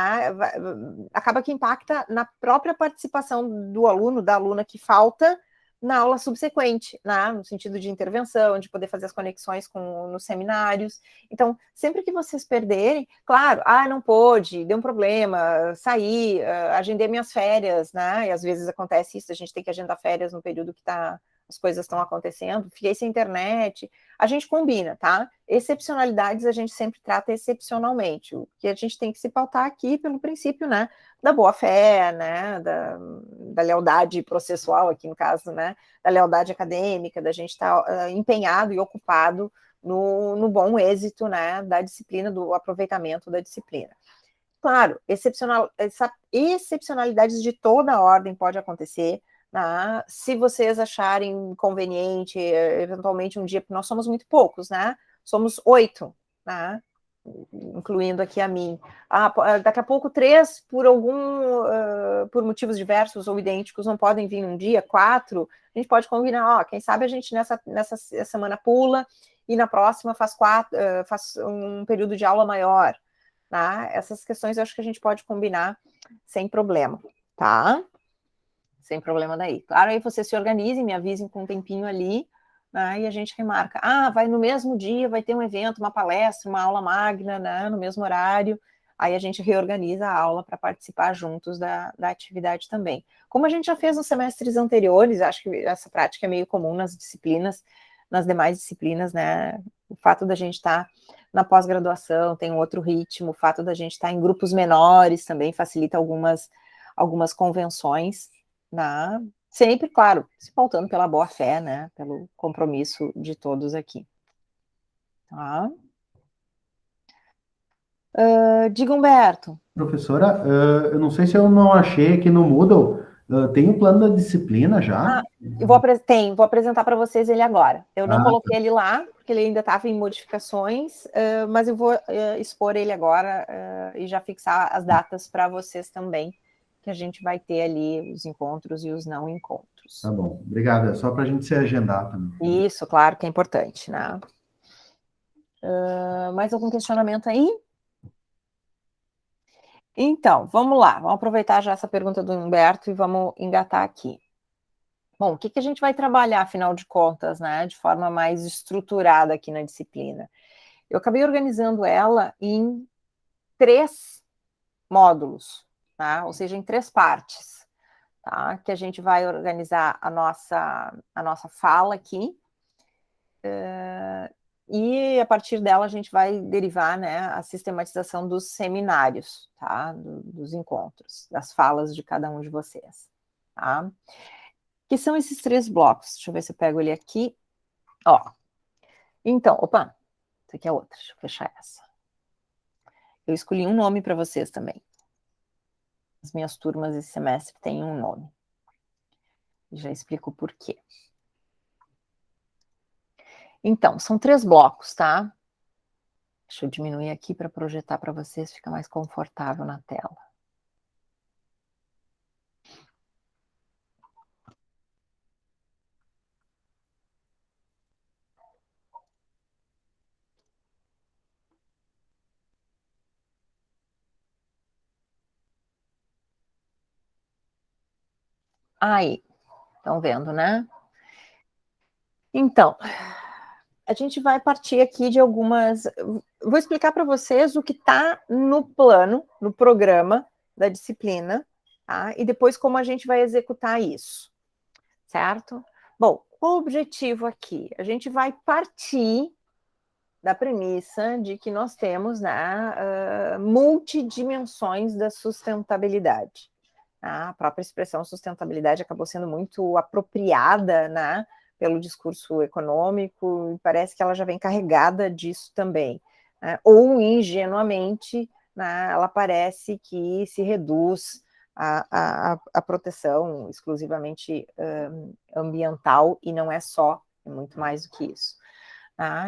Acaba que impacta na própria participação do aluno, da aluna que falta na aula subsequente, né? No sentido de intervenção, de poder fazer as conexões nos seminários. Então, sempre que vocês perderem, claro, não pôde, deu um problema, saí, agendei minhas férias, né? E às vezes acontece isso, a gente tem que agendar férias no período que as coisas estão acontecendo, fiquei sem internet, a gente combina, tá? Excepcionalidades a gente sempre trata excepcionalmente, o que a gente tem que se pautar aqui pelo princípio, né, da boa-fé, né, da lealdade processual aqui no caso, né, da lealdade acadêmica, da gente estar empenhado e ocupado no bom êxito, né, da disciplina, do aproveitamento da disciplina. Claro, excepcionalidades de toda a ordem pode acontecer, né? Se vocês acharem conveniente, eventualmente um dia, porque nós somos muito poucos, né? Somos 8, né? Incluindo aqui a mim. Daqui a pouco 3, por motivos diversos ou idênticos, não podem vir um dia, 4, a gente pode combinar, quem sabe a gente nessa semana pula e na próxima faz um período de aula maior, tá? Essas questões eu acho que a gente pode combinar sem problema, tá? Sem problema daí. Claro, aí vocês se organizem, me avisem com um tempinho ali, né, e a gente remarca. Vai no mesmo dia, vai ter um evento, uma palestra, uma aula magna, né, no mesmo horário, aí a gente reorganiza a aula para participar juntos da atividade também. Como a gente já fez nos semestres anteriores, acho que essa prática é meio comum nas demais disciplinas, né, o fato da gente estar na pós-graduação tem um outro ritmo, o fato da gente estar em grupos menores também facilita algumas convenções, né? Sempre, claro, se pautando pela boa-fé, né? Pelo compromisso de todos aqui. Tá? Diga, Humberto. Professora, eu não sei se eu não achei aqui no Moodle, tem um plano da disciplina já? Eu vou apresentar para vocês ele agora. Eu não coloquei ele lá, porque ele ainda estava em modificações, mas eu vou expor ele agora e já fixar as datas para vocês também, que a gente vai ter ali os encontros e os não encontros. Tá bom, obrigado. É só para a gente se agendar também. Isso, claro que é importante, né? Mais algum questionamento aí? Então, vamos lá. Vamos aproveitar já essa pergunta do Humberto e vamos engatar aqui. Bom, o que a gente vai trabalhar, afinal de contas, né? De forma mais estruturada aqui na disciplina. Eu acabei organizando ela em 3 módulos, tá? Ou seja, em 3 partes, tá? Que a gente vai organizar a nossa fala aqui, e a partir dela a gente vai derivar, né, a sistematização dos seminários, tá? Dos encontros, das falas de cada um de vocês, tá? Que são esses 3 blocos. Deixa eu ver se eu pego ele aqui. Então, essa aqui é outra, deixa eu fechar essa. Eu escolhi um nome para vocês também. As minhas turmas esse semestre têm um nome. Já explico por quê. Então, são 3 blocos, tá? Deixa eu diminuir aqui para projetar para vocês, fica mais confortável na tela. Aí, estão vendo, né? Então, a gente vai partir aqui de algumas... Vou explicar para vocês o que está no plano, no programa da disciplina, tá? E depois como a gente vai executar isso, certo? Bom, o objetivo aqui, a gente vai partir da premissa de que nós temos, né, multidimensões da sustentabilidade. A própria expressão sustentabilidade acabou sendo muito apropriada, né, pelo discurso econômico, e parece que ela já vem carregada disso também, né? Ou ingenuamente, né, ela parece que se reduz à proteção exclusivamente ambiental, e não é só, é muito mais do que isso.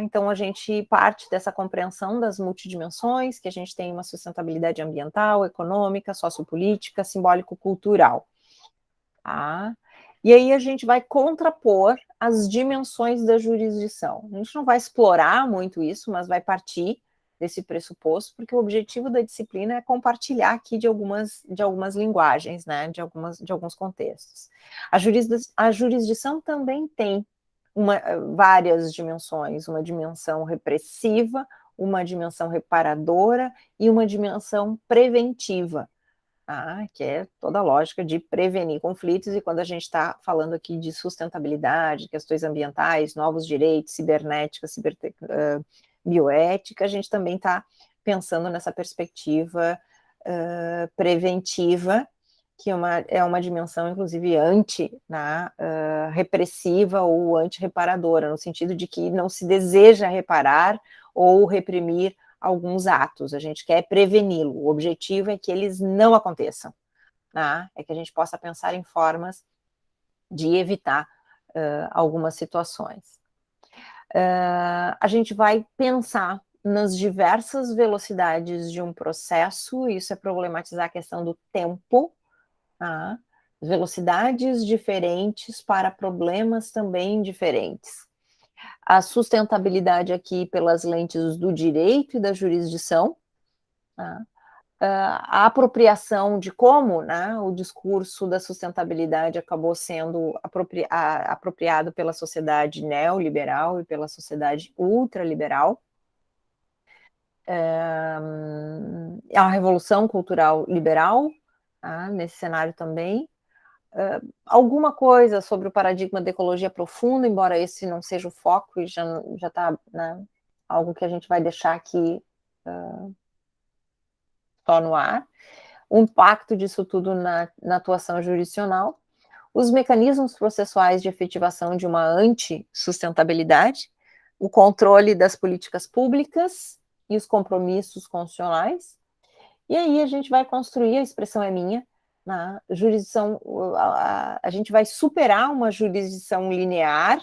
Então, a gente parte dessa compreensão das multidimensões, que a gente tem uma sustentabilidade ambiental, econômica, sociopolítica, simbólico-cultural. E aí a gente vai contrapor as dimensões da jurisdição. A gente não vai explorar muito isso, mas vai partir desse pressuposto, porque o objetivo da disciplina é compartilhar aqui de algumas linguagens, né, de alguns contextos. A jurisdição também tem várias dimensões, uma dimensão repressiva, uma dimensão reparadora e uma dimensão preventiva, que é toda a lógica de prevenir conflitos. E quando a gente está falando aqui de sustentabilidade, questões ambientais, novos direitos, cibernética, bioética, a gente também está pensando nessa perspectiva preventiva, que é uma dimensão, inclusive, repressiva ou anti-reparadora, no sentido de que não se deseja reparar ou reprimir alguns atos, a gente quer preveni-lo, o objetivo é que eles não aconteçam, é que a gente possa pensar em formas de evitar algumas situações. A gente vai pensar nas diversas velocidades de um processo, isso é problematizar a questão do tempo, velocidades diferentes para problemas também diferentes. A sustentabilidade aqui pelas lentes do direito e da jurisdição, a apropriação de como, o discurso da sustentabilidade acabou sendo apropriado pela sociedade neoliberal e pela sociedade ultraliberal, a revolução cultural liberal, nesse cenário também, alguma coisa sobre o paradigma da ecologia profunda, embora esse não seja o foco e já está, algo que a gente vai deixar aqui só no ar, o impacto disso tudo na atuação jurisdicional, os mecanismos processuais de efetivação de uma antissustentabilidade, o controle das políticas públicas e os compromissos constitucionais, e aí a gente vai construir, a expressão é minha, na jurisdição, a gente vai superar uma jurisdição linear,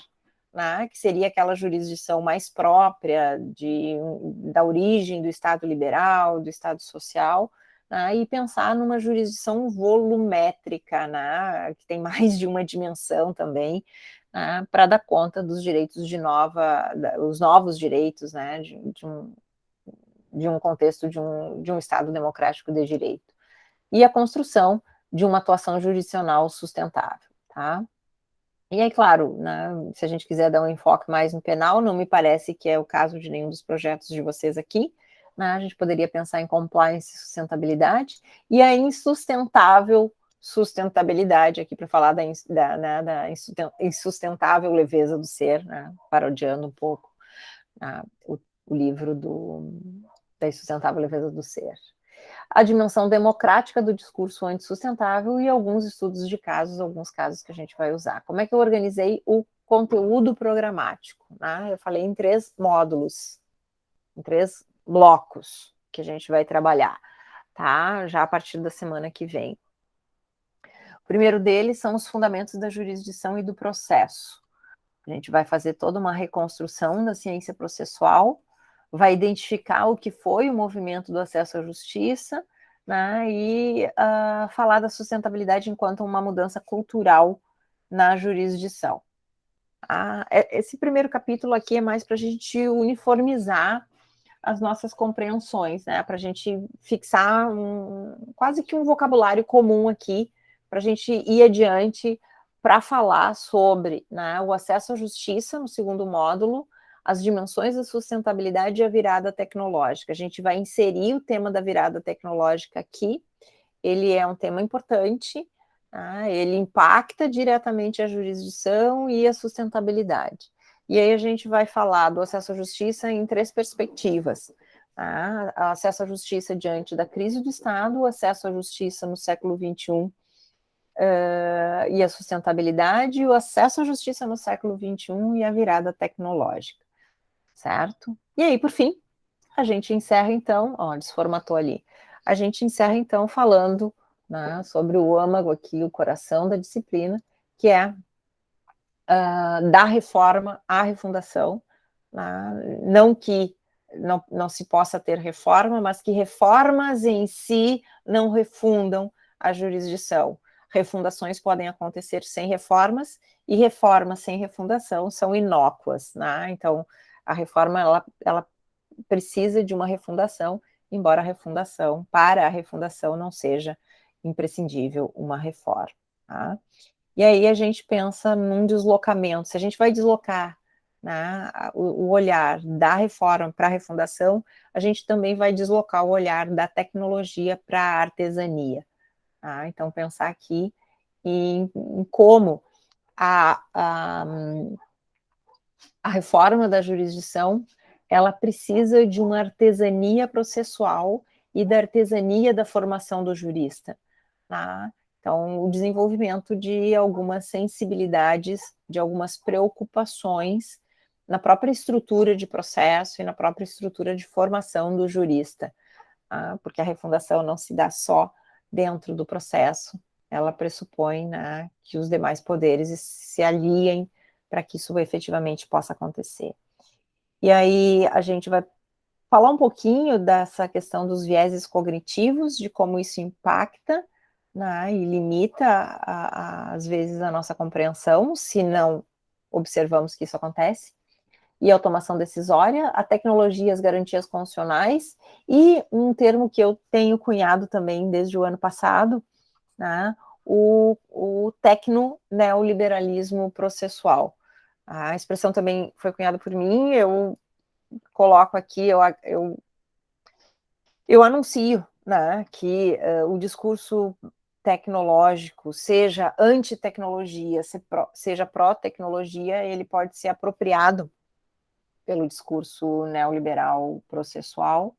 que seria aquela jurisdição mais própria da origem do Estado liberal, do Estado social, e pensar numa jurisdição volumétrica, que tem mais de uma dimensão também, para dar conta dos direitos os novos direitos, de um contexto de um Estado democrático de direito. E a construção de uma atuação jurisdicional sustentável, E aí, claro, se a gente quiser dar um enfoque mais no penal, não me parece que é o caso de nenhum dos projetos de vocês aqui, a gente poderia pensar em compliance e sustentabilidade, e a insustentável sustentabilidade, aqui para falar da insustentável leveza do ser, parodiando um pouco o livro da insustentável leveza do ser. A dimensão democrática do discurso antissustentável e alguns estudos de casos, alguns casos que a gente vai usar. Como é que eu organizei o conteúdo programático? Eu falei em 3 módulos, em 3 blocos que a gente vai trabalhar, já a partir da semana que vem. O primeiro deles são os fundamentos da jurisdição e do processo. A gente vai fazer toda uma reconstrução da ciência processual, vai identificar o que foi o movimento do acesso à justiça, e falar da sustentabilidade enquanto uma mudança cultural na jurisdição. Esse primeiro capítulo aqui é mais para a gente uniformizar as nossas compreensões, para a gente fixar quase que um vocabulário comum aqui, para a gente ir adiante para falar sobre o acesso à justiça no segundo módulo, as dimensões da sustentabilidade e a virada tecnológica. A gente vai inserir o tema da virada tecnológica aqui, ele é um tema importante, ele impacta diretamente a jurisdição e a sustentabilidade. E aí a gente vai falar do acesso à justiça em 3 perspectivas. Tá? Acesso à justiça diante da crise do Estado, o acesso à justiça no século XXI e a sustentabilidade, e o acesso à justiça no século XXI e a virada tecnológica, certo? E aí, por fim, a gente encerra então, ó, desformatou ali, a gente encerra então falando, né, sobre o âmago aqui, o coração da disciplina, que é da reforma à refundação, né? Não que não se possa ter reforma, mas que reformas em si não refundam a jurisdição. Refundações podem acontecer sem reformas, e reformas sem refundação são inócuas, né? Então, a reforma, ela precisa de uma refundação, embora para a refundação não seja imprescindível uma reforma, tá? E aí a gente pensa num deslocamento. Se a gente vai deslocar, né, o olhar da reforma para a refundação, a gente também vai deslocar o olhar da tecnologia para a artesania. Tá? Então, pensar aqui em como a reforma da jurisdição, ela precisa de uma artesania processual e da artesania da formação do jurista. Tá? Então, o desenvolvimento de algumas sensibilidades, de algumas preocupações na própria estrutura de processo e na própria estrutura de formação do jurista, tá? Porque a refundação não se dá só dentro do processo, ela pressupõe, né, que os demais poderes se aliem para que isso efetivamente possa acontecer. E aí a gente vai falar um pouquinho dessa questão dos vieses cognitivos, de como isso impacta, né, e limita, às vezes, a nossa compreensão, se não observamos que isso acontece, e automação decisória, a tecnologia e as garantias constitucionais, e um termo que eu tenho cunhado também desde o ano passado, né, o tecno-neoliberalismo processual. A expressão também foi cunhada por mim, eu coloco aqui, eu anuncio, né, que o discurso tecnológico, seja anti-tecnologia, seja pró-tecnologia, ele pode ser apropriado pelo discurso neoliberal processual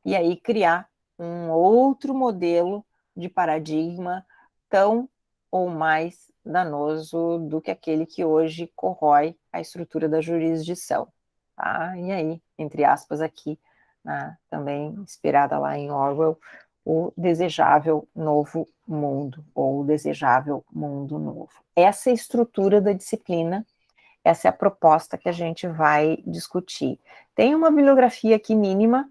e aí criar um outro modelo de paradigma tão ou mais danoso do que aquele que hoje corrói a estrutura da jurisdição. Tá? E aí, entre aspas aqui, né, também inspirada lá em Orwell, o desejável novo mundo, ou o desejável mundo novo. Essa é a estrutura da disciplina, essa é a proposta que a gente vai discutir. Tem uma bibliografia aqui mínima,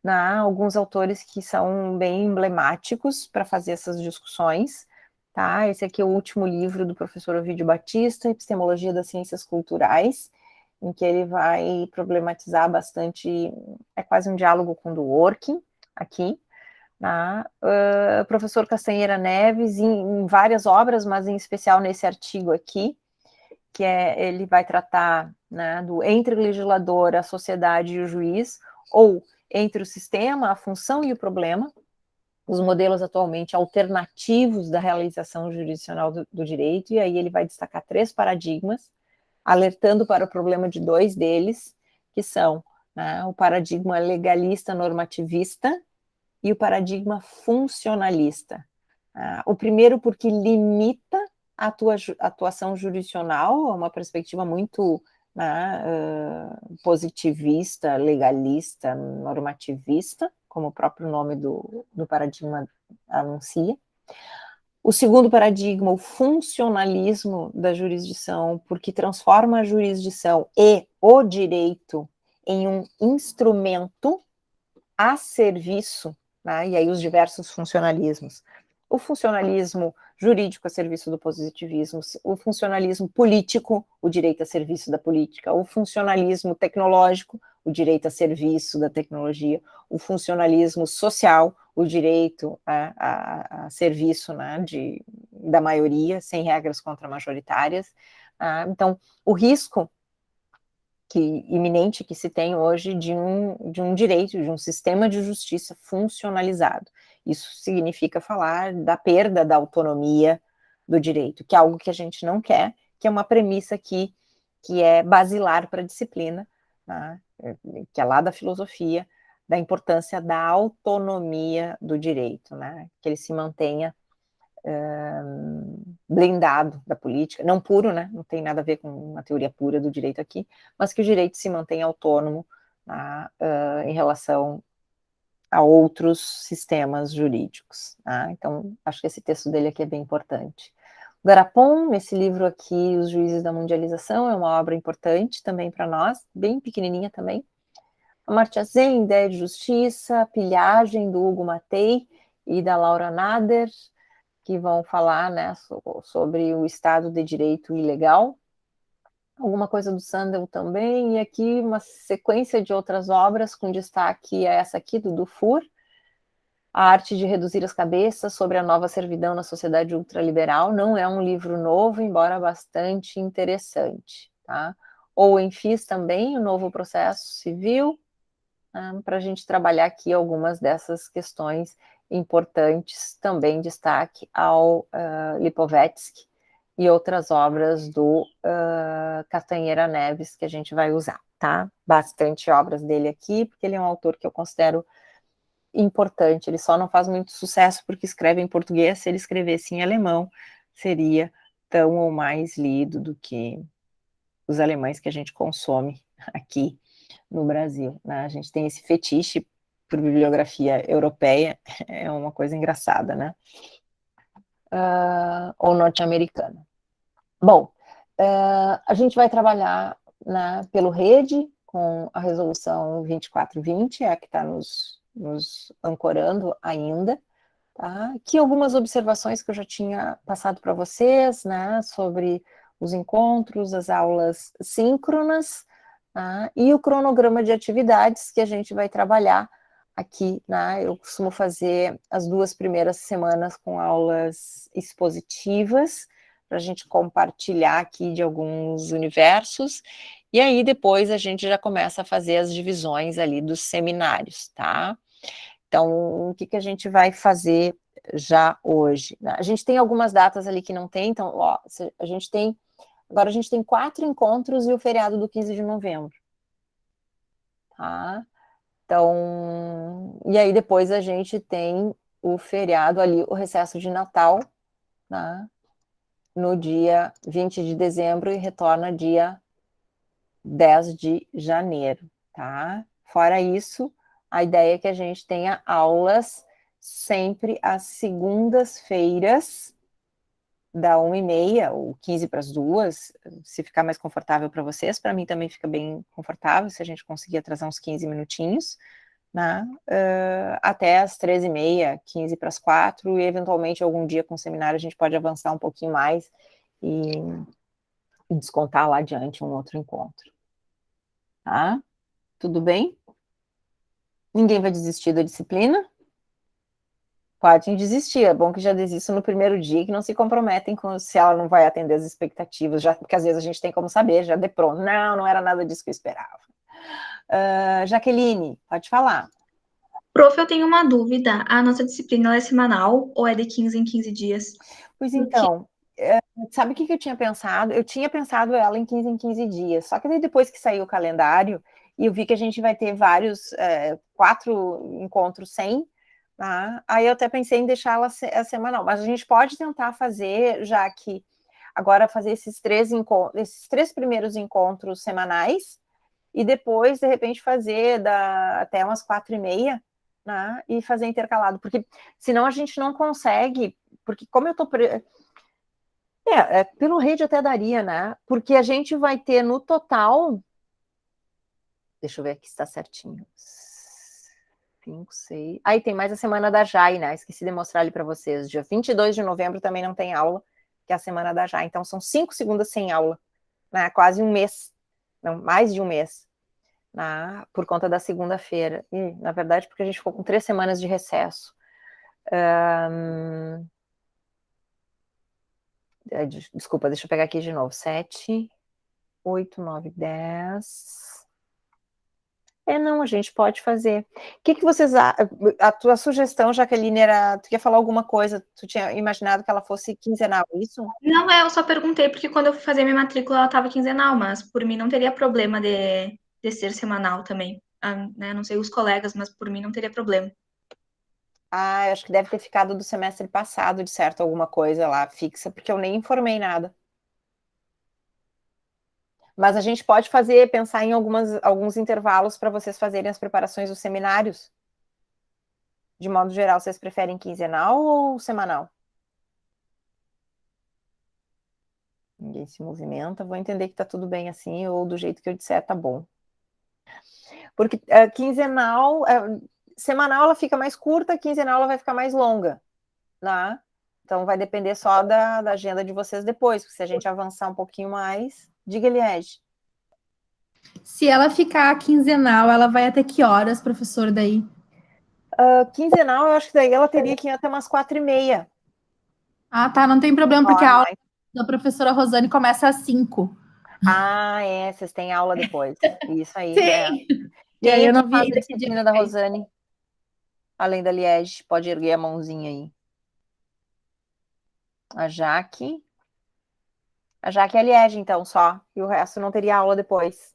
né, alguns autores que são bem emblemáticos para fazer essas discussões, tá? Esse aqui é o último livro do professor Ovidio Batista, Epistemologia das Ciências Culturais, em que ele vai problematizar bastante, é quase um diálogo com o Dworkin, aqui, tá? Professor Castanheira Neves, em várias obras, mas em especial nesse artigo aqui, que ele vai tratar, né, do entre o legislador, a sociedade e o juiz, ou entre o sistema, a função e o problema, os modelos atualmente alternativos da realização jurisdicional do direito, e aí ele vai destacar 3 paradigmas, alertando para o problema de 2 deles, que são, né, o paradigma legalista normativista e o paradigma funcionalista. O primeiro porque limita a atuação jurisdicional, uma perspectiva muito, né, positivista, legalista, normativista, como o próprio nome do paradigma anuncia. O segundo paradigma, o funcionalismo da jurisdição, porque transforma a jurisdição e o direito em um instrumento a serviço, né, e aí os diversos funcionalismos. O funcionalismo jurídico a serviço do positivismo, o funcionalismo político, o direito a serviço da política, o funcionalismo tecnológico, o direito a serviço da tecnologia, o funcionalismo social, o direito a serviço, né, da maioria, sem regras contra-majoritárias. Então, o risco iminente que se tem hoje de um direito, de um sistema de justiça funcionalizado. Isso significa falar da perda da autonomia do direito, que é algo que a gente não quer, que é uma premissa que que é basilar para a disciplina, né, que é lá da filosofia, da importância da autonomia do direito, né, que ele se mantenha blindado da política, não puro, né, não tem nada a ver com uma teoria pura do direito aqui, mas que o direito se mantenha autônomo, né, em relação a outros sistemas jurídicos. Tá? Então, acho que esse texto dele aqui é bem importante. Garapon, nesse livro aqui, Os Juízes da Mundialização, é uma obra importante também para nós, bem pequenininha também. Amartya Sen, Ideia de Justiça, Pilhagem, do Hugo Matei e da Laura Nader, que vão falar, né, sobre o Estado de Direito ilegal. Alguma coisa do Sandel também, e aqui uma sequência de outras obras, com destaque a essa aqui, do Dufour, A Arte de Reduzir as Cabeças, sobre a Nova Servidão na Sociedade Ultraliberal. Não é um livro novo, embora bastante interessante. Tá? Owen Fiz também, O Novo Processo Civil, para a gente trabalhar aqui algumas dessas questões importantes. Também destaque ao Lipovetsky e outras obras do Castanheira Neves, que a gente vai usar, tá? Bastante obras dele aqui, porque ele é um autor que eu considero importante. Ele só não faz muito sucesso porque escreve em português. Se ele escrevesse em alemão, seria tão ou mais lido do que os alemães que a gente consome aqui no Brasil, né? A gente tem esse fetiche por bibliografia europeia, é uma coisa engraçada, né? Ou norte-americana. Bom, a gente vai trabalhar, né, pelo rede, com a resolução 2420, é a que está nos ancorando ainda, tá? Aqui algumas observações que eu já tinha passado para vocês, né, sobre os encontros, as aulas síncronas, tá? E o cronograma de atividades que a gente vai trabalhar aqui, né? Eu costumo fazer as 2 primeiras semanas com aulas expositivas, para a gente compartilhar aqui de alguns universos, e aí depois a gente já começa a fazer as divisões ali dos seminários, tá? Então, o que a gente vai fazer já hoje? A gente tem algumas datas ali que não tem, então, ó, agora a gente tem 4 encontros e o feriado do 15 de novembro, tá? Então, e aí depois a gente tem o feriado ali, o recesso de Natal, né? No dia 20 de dezembro e retorna dia 10 de janeiro, tá? Fora isso, a ideia é que a gente tenha aulas sempre às segundas-feiras, da 1h30 ou 15 para as 2, se ficar mais confortável para vocês. Para mim também fica bem confortável, se a gente conseguir atrasar uns 15 minutinhos, né? Até as 13h30, 15 para as 4, e eventualmente algum dia com o seminário a gente pode avançar um pouquinho mais e descontar lá adiante um outro encontro. Tá? Tudo bem? Ninguém vai desistir da disciplina? Podem desistir, é bom que já desistam no primeiro dia, que não se comprometem com se ela não vai atender as expectativas, já, porque às vezes a gente tem como saber, já de pronto, não era nada disso que eu esperava. Jaqueline, pode falar. Prof, eu tenho uma dúvida, a nossa disciplina é semanal ou é de 15 em 15 dias? Pois então, sabe o que eu tinha pensado? Eu tinha pensado ela em 15 dias, só que daí depois que saiu o calendário, e eu vi que a gente vai ter vários, 4 encontros sem, tá? Aí eu até pensei em deixar ela semanal, mas a gente pode tentar fazer, já que agora fazer esses 3 primeiros encontros semanais, e depois, de repente, fazer até umas 4h30, né? E fazer intercalado, porque senão a gente não consegue, porque como eu tô... pelo rede até daria, né? Porque a gente vai ter no total... Deixa eu ver aqui se está certinho. 5, 6... Aí tem mais a semana da JAI, né? Esqueci de mostrar ali para vocês. Dia 22 de novembro também não tem aula, que é a semana da JAI. Então são 5 segundas sem aula, né? Quase um mês. Não, mais de um mês. Por conta da segunda-feira. E, na verdade, porque a gente ficou com 3 semanas de recesso. Desculpa, deixa eu pegar aqui de novo. 7, 8, 9, 10... Não, a gente pode fazer. O que vocês... A tua sugestão, Jaqueline, era... Tu quer falar alguma coisa? Tu tinha imaginado que ela fosse quinzenal, isso? Não, eu só perguntei porque quando eu fui fazer minha matrícula ela estava quinzenal, mas por mim não teria problema de ser semanal também. Né? Não sei os colegas, mas por mim não teria problema. Eu acho que deve ter ficado do semestre passado, de certo, alguma coisa lá fixa, porque eu nem informei nada. Mas a gente pode pensar em alguns intervalos para vocês fazerem as preparações dos seminários. De modo geral, vocês preferem quinzenal ou semanal? Ninguém se movimenta, vou entender que tá tudo bem assim, ou do jeito que eu disser, tá bom. Porque quinzenal, semanal ela fica mais curta, quinzenal ela vai ficar mais longa, né? Então vai depender só da agenda de vocês depois, porque se a gente avançar um pouquinho mais, diga, Liege. Se ela ficar quinzenal, ela vai até que horas, professor, daí? Quinzenal, eu acho que daí ela teria que ir até umas 4h30. Ah, tá, não tem problema, porque a aula da professora Rosane começa às 5. Vocês têm aula depois. Isso aí. Sim. E aí, eu não quem vi faz a ainda que disciplina da Rosane? Além da Liege, pode erguer a mãozinha aí. A Jaque. A Jaque é a Liege, então, só. E o resto não teria aula depois.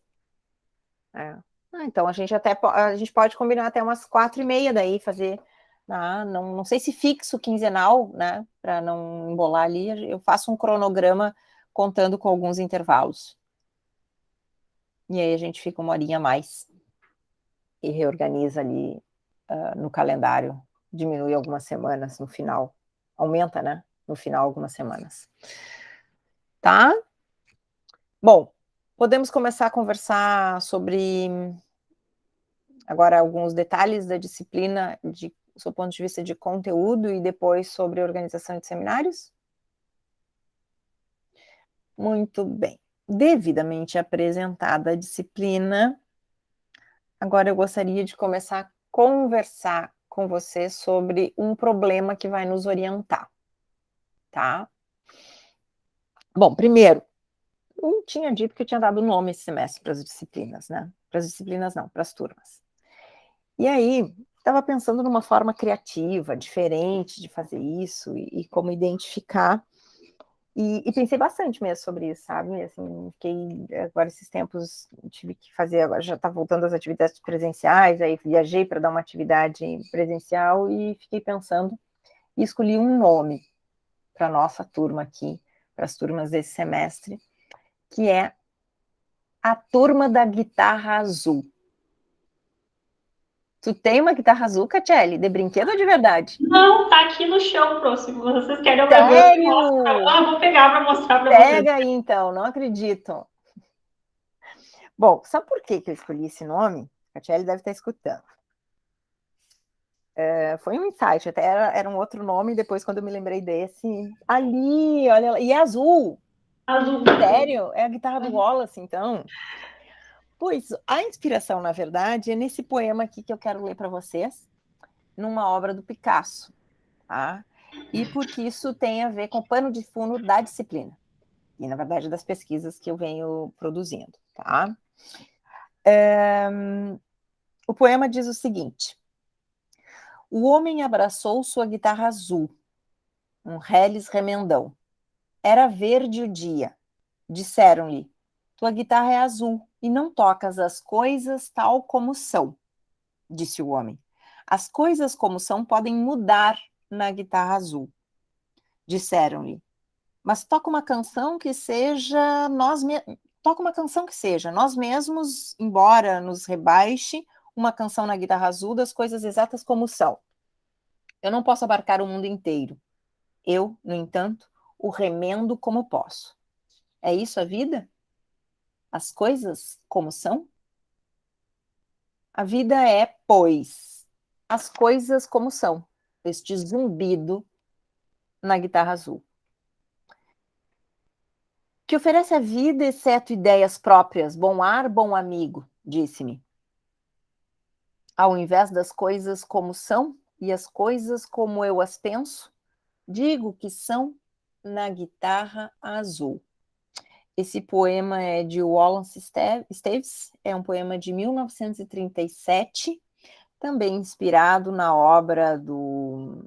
Então, a gente pode combinar até umas 4h30 daí, fazer... não sei se fixo quinzenal, né? Para não embolar ali. Eu faço um cronograma contando com alguns intervalos. E aí a gente fica uma horinha a mais. E reorganiza ali no calendário. Diminui algumas semanas no final. Aumenta, né? No final, algumas semanas. Tá? Bom, podemos começar a conversar sobre agora alguns detalhes da disciplina do seu ponto de vista de conteúdo e depois sobre organização de seminários? Muito bem. Devidamente apresentada a disciplina, agora eu gostaria de começar a conversar com você sobre um problema que vai nos orientar, tá? Bom, primeiro, eu tinha dito que eu tinha dado nome esse semestre para as disciplinas, né? Para as disciplinas não, para as turmas. E aí, estava pensando numa forma criativa, diferente de fazer isso e como identificar. E pensei bastante mesmo sobre isso, sabe? Assim, fiquei, agora esses tempos, tive que fazer, agora já está voltando às atividades presenciais, aí viajei para dar uma atividade presencial e fiquei pensando e escolhi um nome para a nossa turma aqui, para as turmas desse semestre, que é a Turma da Guitarra Azul. Tu tem uma guitarra azul, Catiele, de brinquedo ou de verdade? Não, tá aqui no chão próximo. Vocês querem eu Sério? Eu vou pegar para mostrar para vocês. Pega aí, então, não acredito. Bom, sabe por que eu escolhi esse nome? A Catiele deve estar escutando. Foi um insight, até era um outro nome, depois quando eu me lembrei desse, ali, olha lá, e é azul. Azul. Sério? É a guitarra do Wallace, então? Pois, a inspiração, na verdade, é nesse poema aqui que eu quero ler para vocês, numa obra do Picasso, tá? E porque isso tem a ver com o pano de fundo da disciplina, e, na verdade, das pesquisas que eu venho produzindo, tá? O poema diz o seguinte: o homem abraçou sua guitarra azul, um reles remendão. Era verde o dia. Disseram-lhe: tua guitarra é azul e não tocas as coisas tal como são. Disse o homem: as coisas como são podem mudar na guitarra azul. Disseram-lhe: mas toca uma canção que seja nós mesmos, embora nos rebaixe, uma canção na guitarra azul das coisas exatas como são. Eu não posso abarcar o mundo inteiro. Eu, no entanto, o remendo como posso. É isso a vida? As coisas como são? A vida é, pois, as coisas como são. Este zumbido na guitarra azul. Que oferece a vida, exceto ideias próprias, bom ar, bom amigo, disse-me. Ao invés das coisas como são e as coisas como eu as penso, digo que são na guitarra azul. Esse poema é de Wallace Stevens, é um poema de 1937, também inspirado na obra do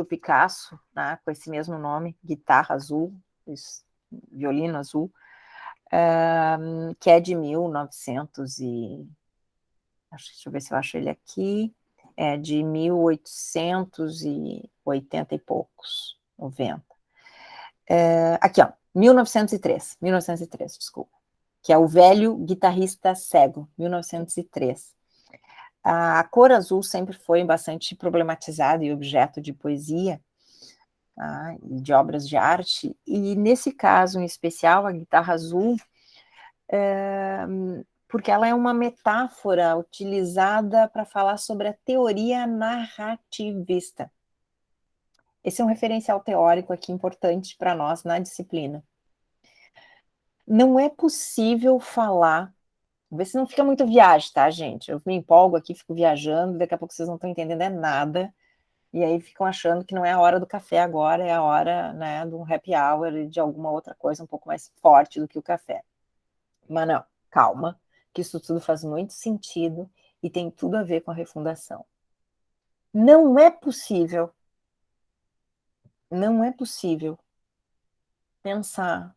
Picasso, né, com esse mesmo nome, Guitarra Azul, Violino Azul, que é de 1900 e... Deixa eu ver se eu acho ele aqui. É de 1880 e poucos, 90. Aqui, ó, 1903, desculpa, que é O Velho Guitarrista Cego, 1903. A cor azul sempre foi bastante problematizada e objeto de poesia, tá, e de obras de arte, e nesse caso em especial, a guitarra azul, porque ela é uma metáfora utilizada para falar sobre a teoria narrativista. Esse é um referencial teórico aqui importante para nós na disciplina. Não é possível falar, vê se não fica muito viagem, tá, gente? Eu me empolgo aqui, fico viajando, daqui a pouco vocês não estão entendendo nada, e aí ficam achando que não é a hora do café agora, é a hora, né, de um happy hour e de alguma outra coisa um pouco mais forte do que o café. Mas não, calma, que isso tudo faz muito sentido e tem tudo a ver com a refundação. Não é possível pensar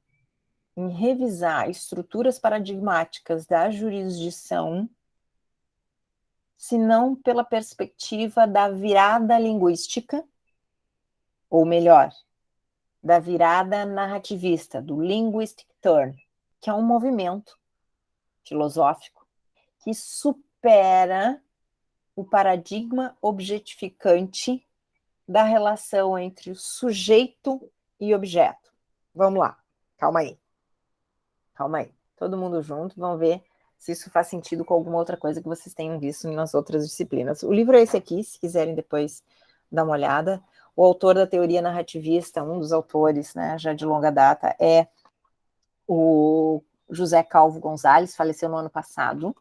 em revisar estruturas paradigmáticas da jurisdição, senão pela perspectiva da virada linguística, ou melhor, da virada narrativista, do linguistic turn, que é um movimento filosófico que supera o paradigma objetificante da relação entre o sujeito e objeto. Vamos lá, calma aí. Todo mundo junto, vamos ver se isso faz sentido com alguma outra coisa que vocês tenham visto nas outras disciplinas. O livro é esse aqui, se quiserem depois dar uma olhada. O autor da teoria narrativista, um dos autores, né, já de longa data, é o José Calvo Gonzalez, faleceu no ano passado.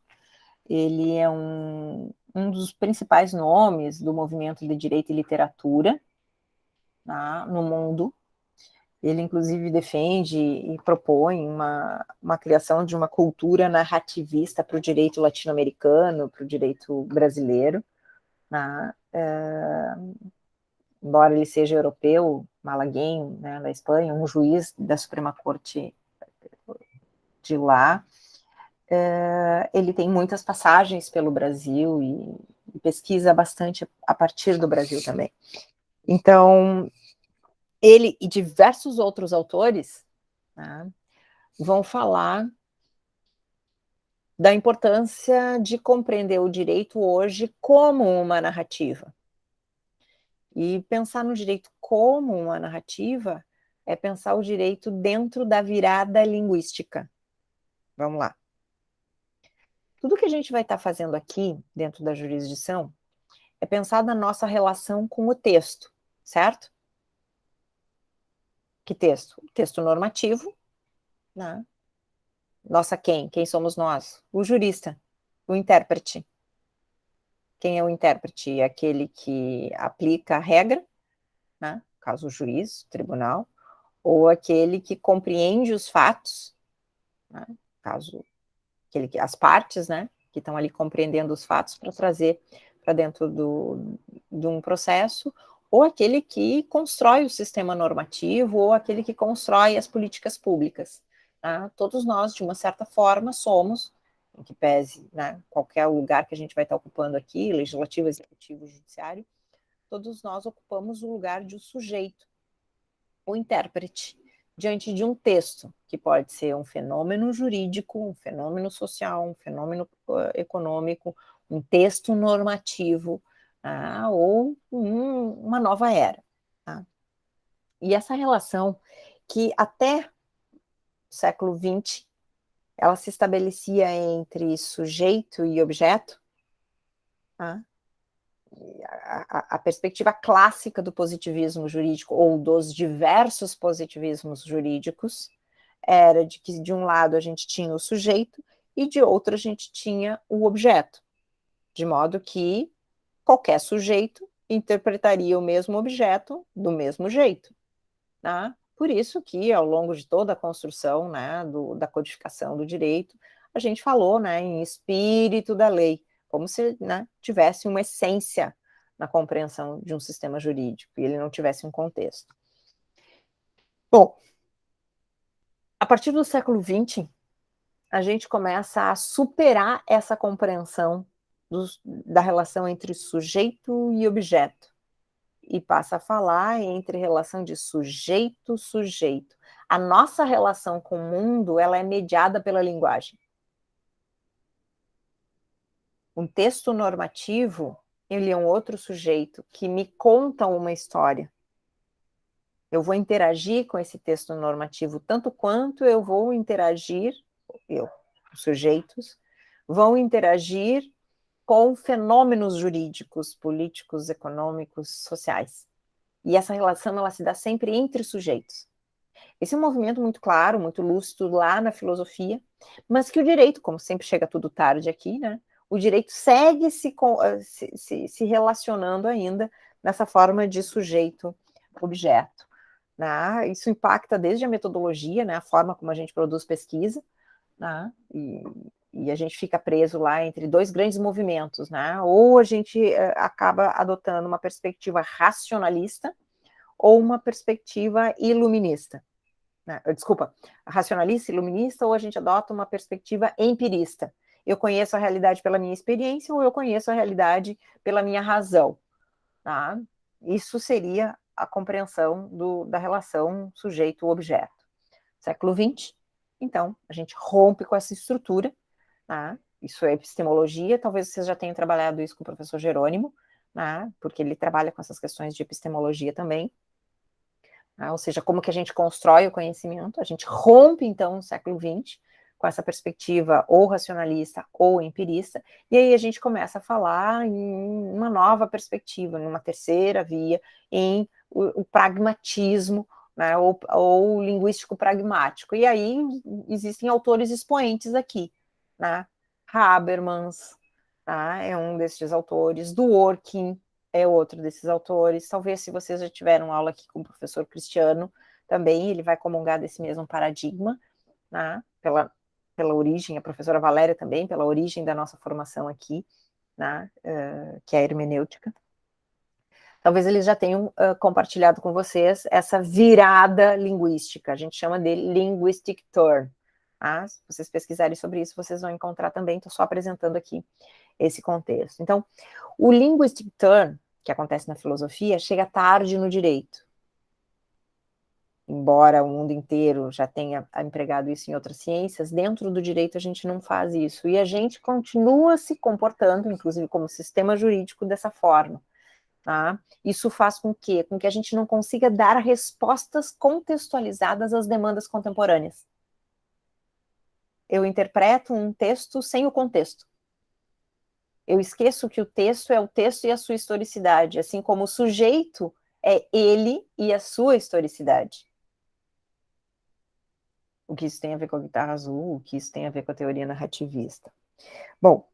Ele é um dos principais nomes do movimento de direito e literatura, tá, no mundo. Ele, inclusive, defende e propõe uma criação de uma cultura narrativista para o direito latino-americano, para o direito brasileiro, né? Embora ele seja europeu, malaguenho, né, da Espanha, um juiz da Suprema Corte de lá, ele tem muitas passagens pelo Brasil e pesquisa bastante a partir do Brasil também. Então, ele e diversos outros autores, né, vão falar da importância de compreender o direito hoje como uma narrativa. E pensar no direito como uma narrativa é pensar o direito dentro da virada linguística. Vamos lá. Tudo que a gente vai estar fazendo aqui, dentro da jurisdição, é pensar na nossa relação com o texto, certo? Que texto? O texto normativo, né? Nossa, quem? Quem somos nós? O jurista, o intérprete. Quem é o intérprete? É aquele que aplica a regra, né? Caso o juiz, o tribunal, ou aquele que compreende os fatos, né? Caso as partes, né? Que estão ali compreendendo os fatos para trazer para dentro de um processo, ou aquele que constrói o sistema normativo, ou aquele que constrói as políticas públicas. Tá? Todos nós, de uma certa forma, somos, em que pese, né, qualquer lugar que a gente vai estar ocupando aqui, legislativo, executivo, judiciário, todos nós ocupamos o lugar de um sujeito, o intérprete, diante de um texto, que pode ser um fenômeno jurídico, um fenômeno social, um fenômeno econômico, um texto normativo, ou uma nova era. Tá? E essa relação que até o século XX, ela se estabelecia entre sujeito e objeto, tá? A perspectiva clássica do positivismo jurídico, ou dos diversos positivismos jurídicos, era de que de um lado a gente tinha o sujeito e de outro a gente tinha o objeto, de modo que qualquer sujeito interpretaria o mesmo objeto do mesmo jeito, tá? Por isso que, ao longo de toda a construção, né, da codificação do direito, a gente falou, né, em espírito da lei, como se, né, tivesse uma essência na compreensão de um sistema jurídico, e ele não tivesse um contexto. Bom, a partir do século XX, a gente começa a superar essa compreensão da relação entre sujeito e objeto, e passa a falar entre relação de sujeito-sujeito. A nossa relação com o mundo, ela é mediada pela linguagem. Um texto normativo, ele é um outro sujeito que me conta uma história. Eu vou interagir com esse texto normativo tanto quanto eu vou interagir, os sujeitos, vão interagir com fenômenos jurídicos, políticos, econômicos, sociais. E essa relação, ela se dá sempre entre sujeitos. Esse é um movimento muito claro, muito lúcido lá na filosofia, mas que o direito, como sempre chega tudo tarde aqui, né? O direito segue se relacionando ainda nessa forma de sujeito-objeto. Né? Isso impacta desde a metodologia, né? A forma como a gente produz pesquisa, né? E a gente fica preso lá entre dois grandes movimentos, né? Ou a gente acaba adotando uma perspectiva racionalista ou uma perspectiva iluminista. Né? Desculpa, racionalista, iluminista, ou a gente adota uma perspectiva empirista. Eu conheço a realidade pela minha experiência ou eu conheço a realidade pela minha razão. Tá? Isso seria a compreensão da relação sujeito-objeto. Século XX, então, a gente rompe com essa estrutura, tá? Isso é epistemologia, talvez vocês já tenham trabalhado isso com o professor Jerônimo, tá? Porque ele trabalha com essas questões de epistemologia também, tá? Ou seja, como que a gente constrói o conhecimento, a gente rompe, então, no século XX, com essa perspectiva ou racionalista ou empirista, e aí a gente começa a falar em uma nova perspectiva, numa terceira via, em o pragmatismo, né, ou linguístico pragmático. E aí existem autores expoentes aqui, né? Habermas, tá? É um desses autores, Dworkin é outro desses autores. Talvez, se vocês já tiveram aula aqui com o professor Cristiano, também ele vai comungar desse mesmo paradigma, né? Pela origem, a professora Valéria também, pela origem da nossa formação aqui, né? Que é a hermenêutica. Talvez eles já tenham compartilhado com vocês essa virada linguística, a gente chama de linguistic turn. Tá? Se vocês pesquisarem sobre isso, vocês vão encontrar também, estou só apresentando aqui esse contexto. Então, o linguistic turn, que acontece na filosofia, chega tarde no direito. Embora o mundo inteiro já tenha empregado isso em outras ciências, dentro do direito a gente não faz isso. E a gente continua se comportando, inclusive como sistema jurídico, dessa forma. Tá? Isso faz com que a gente não consiga dar respostas contextualizadas às demandas contemporâneas. Eu interpreto um texto sem o contexto. Eu esqueço que o texto é o texto e a sua historicidade, assim como o sujeito é ele e a sua historicidade. O que isso tem a ver com a guitarra azul, o que isso tem a ver com a teoria narrativista. Bom,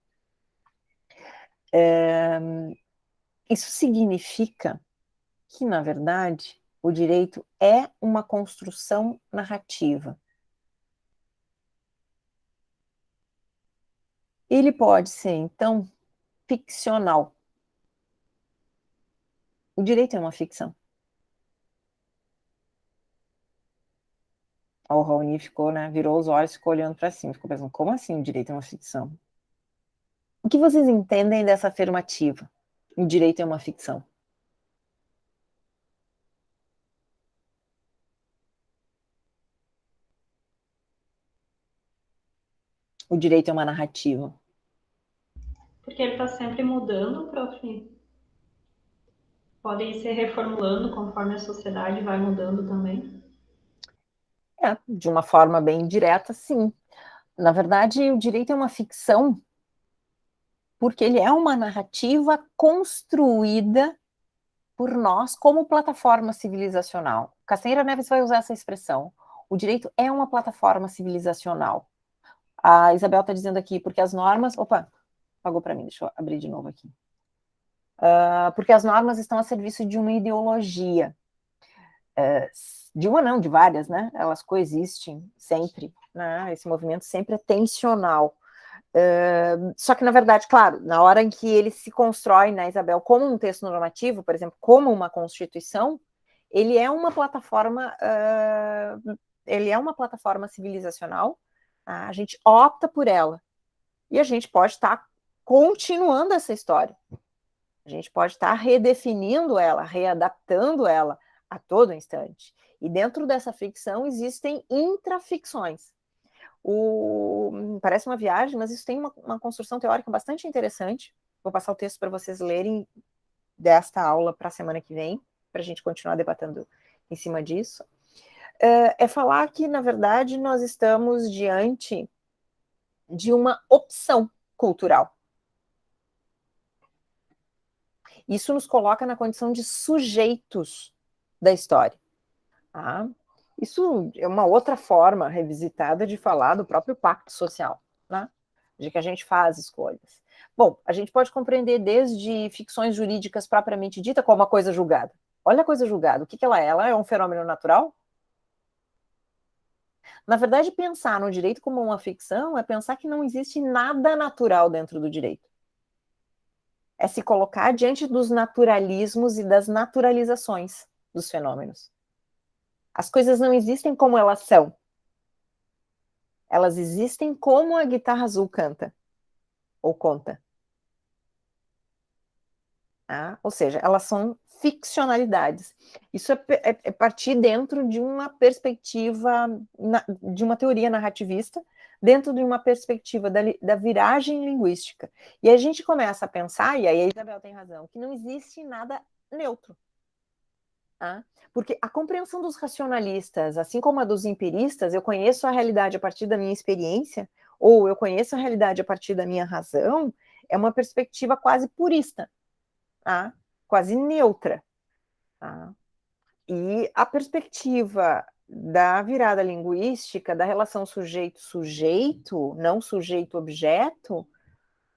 isso significa que, na verdade, o direito é uma construção narrativa. Ele pode ser, então, ficcional. O direito é uma ficção. O Raoni ficou, né, virou os olhos, ficou olhando para cima, ficou pensando, como assim o direito é uma ficção? O que vocês entendem dessa afirmativa? O direito é uma ficção. O direito é uma narrativa. Porque ele está sempre mudando, prof. Podem ir se reformulando conforme a sociedade vai mudando também. De uma forma bem direta, sim. Na verdade, o direito é uma ficção porque ele é uma narrativa construída por nós como plataforma civilizacional. Castanheira Neves vai usar essa expressão. O direito é uma plataforma civilizacional. A Isabel está dizendo aqui, porque as normas... Opa, apagou para mim, deixa eu abrir de novo aqui. Porque as normas estão a serviço de uma ideologia. de uma não, de várias, né? Elas coexistem sempre, né? Esse movimento sempre é tensional. Só que, na verdade, claro, na hora em que ele se constrói, né, Isabel, como um texto normativo, por exemplo, como uma Constituição, ele é uma plataforma, civilizacional, tá? A gente opta por ela, e a gente pode estar continuando essa história, a gente pode estar redefinindo ela, readaptando ela a todo instante. E dentro dessa ficção existem intraficções. Parece uma viagem, mas isso tem uma construção teórica bastante interessante. Vou passar o texto para vocês lerem desta aula para a semana que vem, para a gente continuar debatendo em cima disso. É falar que, na verdade, nós estamos diante de uma opção cultural. Isso nos coloca na condição de sujeitos da história. Tá? Isso é uma outra forma revisitada de falar do próprio pacto social, né? De que a gente faz escolhas. Bom, a gente pode compreender desde ficções jurídicas propriamente dita como a coisa julgada. Olha a coisa julgada, o que ela é? Ela é um fenômeno natural? Na verdade, pensar no direito como uma ficção é pensar que não existe nada natural dentro do direito. É se colocar diante dos naturalismos e das naturalizações dos fenômenos. As coisas não existem como elas são. Elas existem como a guitarra azul canta, ou conta. Tá? Ou seja, elas são ficcionalidades. Isso é partir dentro de uma perspectiva, de uma teoria narrativista, dentro de uma perspectiva da viragem linguística. E a gente começa a pensar, e aí a Isabel tem razão, que não existe nada neutro. Tá? Porque a compreensão dos racionalistas, assim como a dos empiristas, eu conheço a realidade a partir da minha experiência, ou eu conheço a realidade a partir da minha razão, é uma perspectiva quase purista, tá? Quase neutra. Tá? E a perspectiva da virada linguística, da relação sujeito-sujeito, não sujeito-objeto,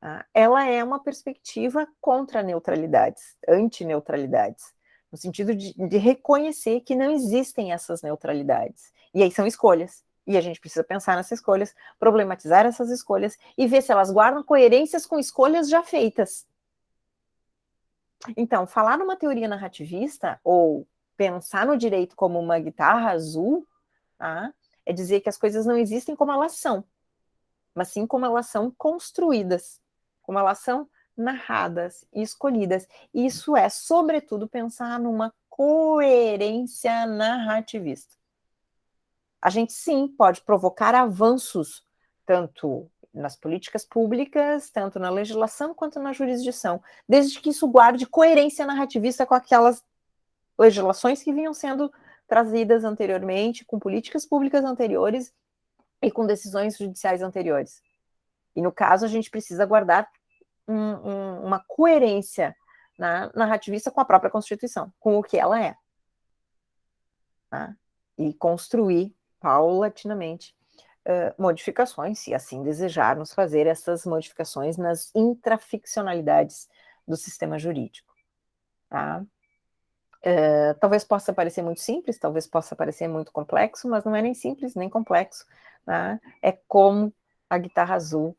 tá? Ela é uma perspectiva contra neutralidades, antineutralidades, no sentido de reconhecer que não existem essas neutralidades. E aí são escolhas. E a gente precisa pensar nessas escolhas, problematizar essas escolhas e ver se elas guardam coerências com escolhas já feitas. Então, falar numa teoria narrativista ou pensar no direito como uma guitarra azul, tá? É dizer que as coisas não existem como elas são, mas sim como elas são construídas, como elas são narradas e escolhidas. Isso é, sobretudo, pensar numa coerência narrativista. A gente, sim, pode provocar avanços, tanto nas políticas públicas, tanto na legislação quanto na jurisdição, desde que isso guarde coerência narrativista com aquelas legislações que vinham sendo trazidas anteriormente, com políticas públicas anteriores e com decisões judiciais anteriores. E, no caso, a gente precisa guardar uma coerência narrativista com a própria Constituição, com o que ela é. Tá? E construir, paulatinamente, modificações, se assim desejarmos fazer essas modificações nas intraficcionalidades do sistema jurídico. Tá? Talvez possa parecer muito simples, talvez possa parecer muito complexo, mas não é nem simples nem complexo. Tá? É como a guitarra azul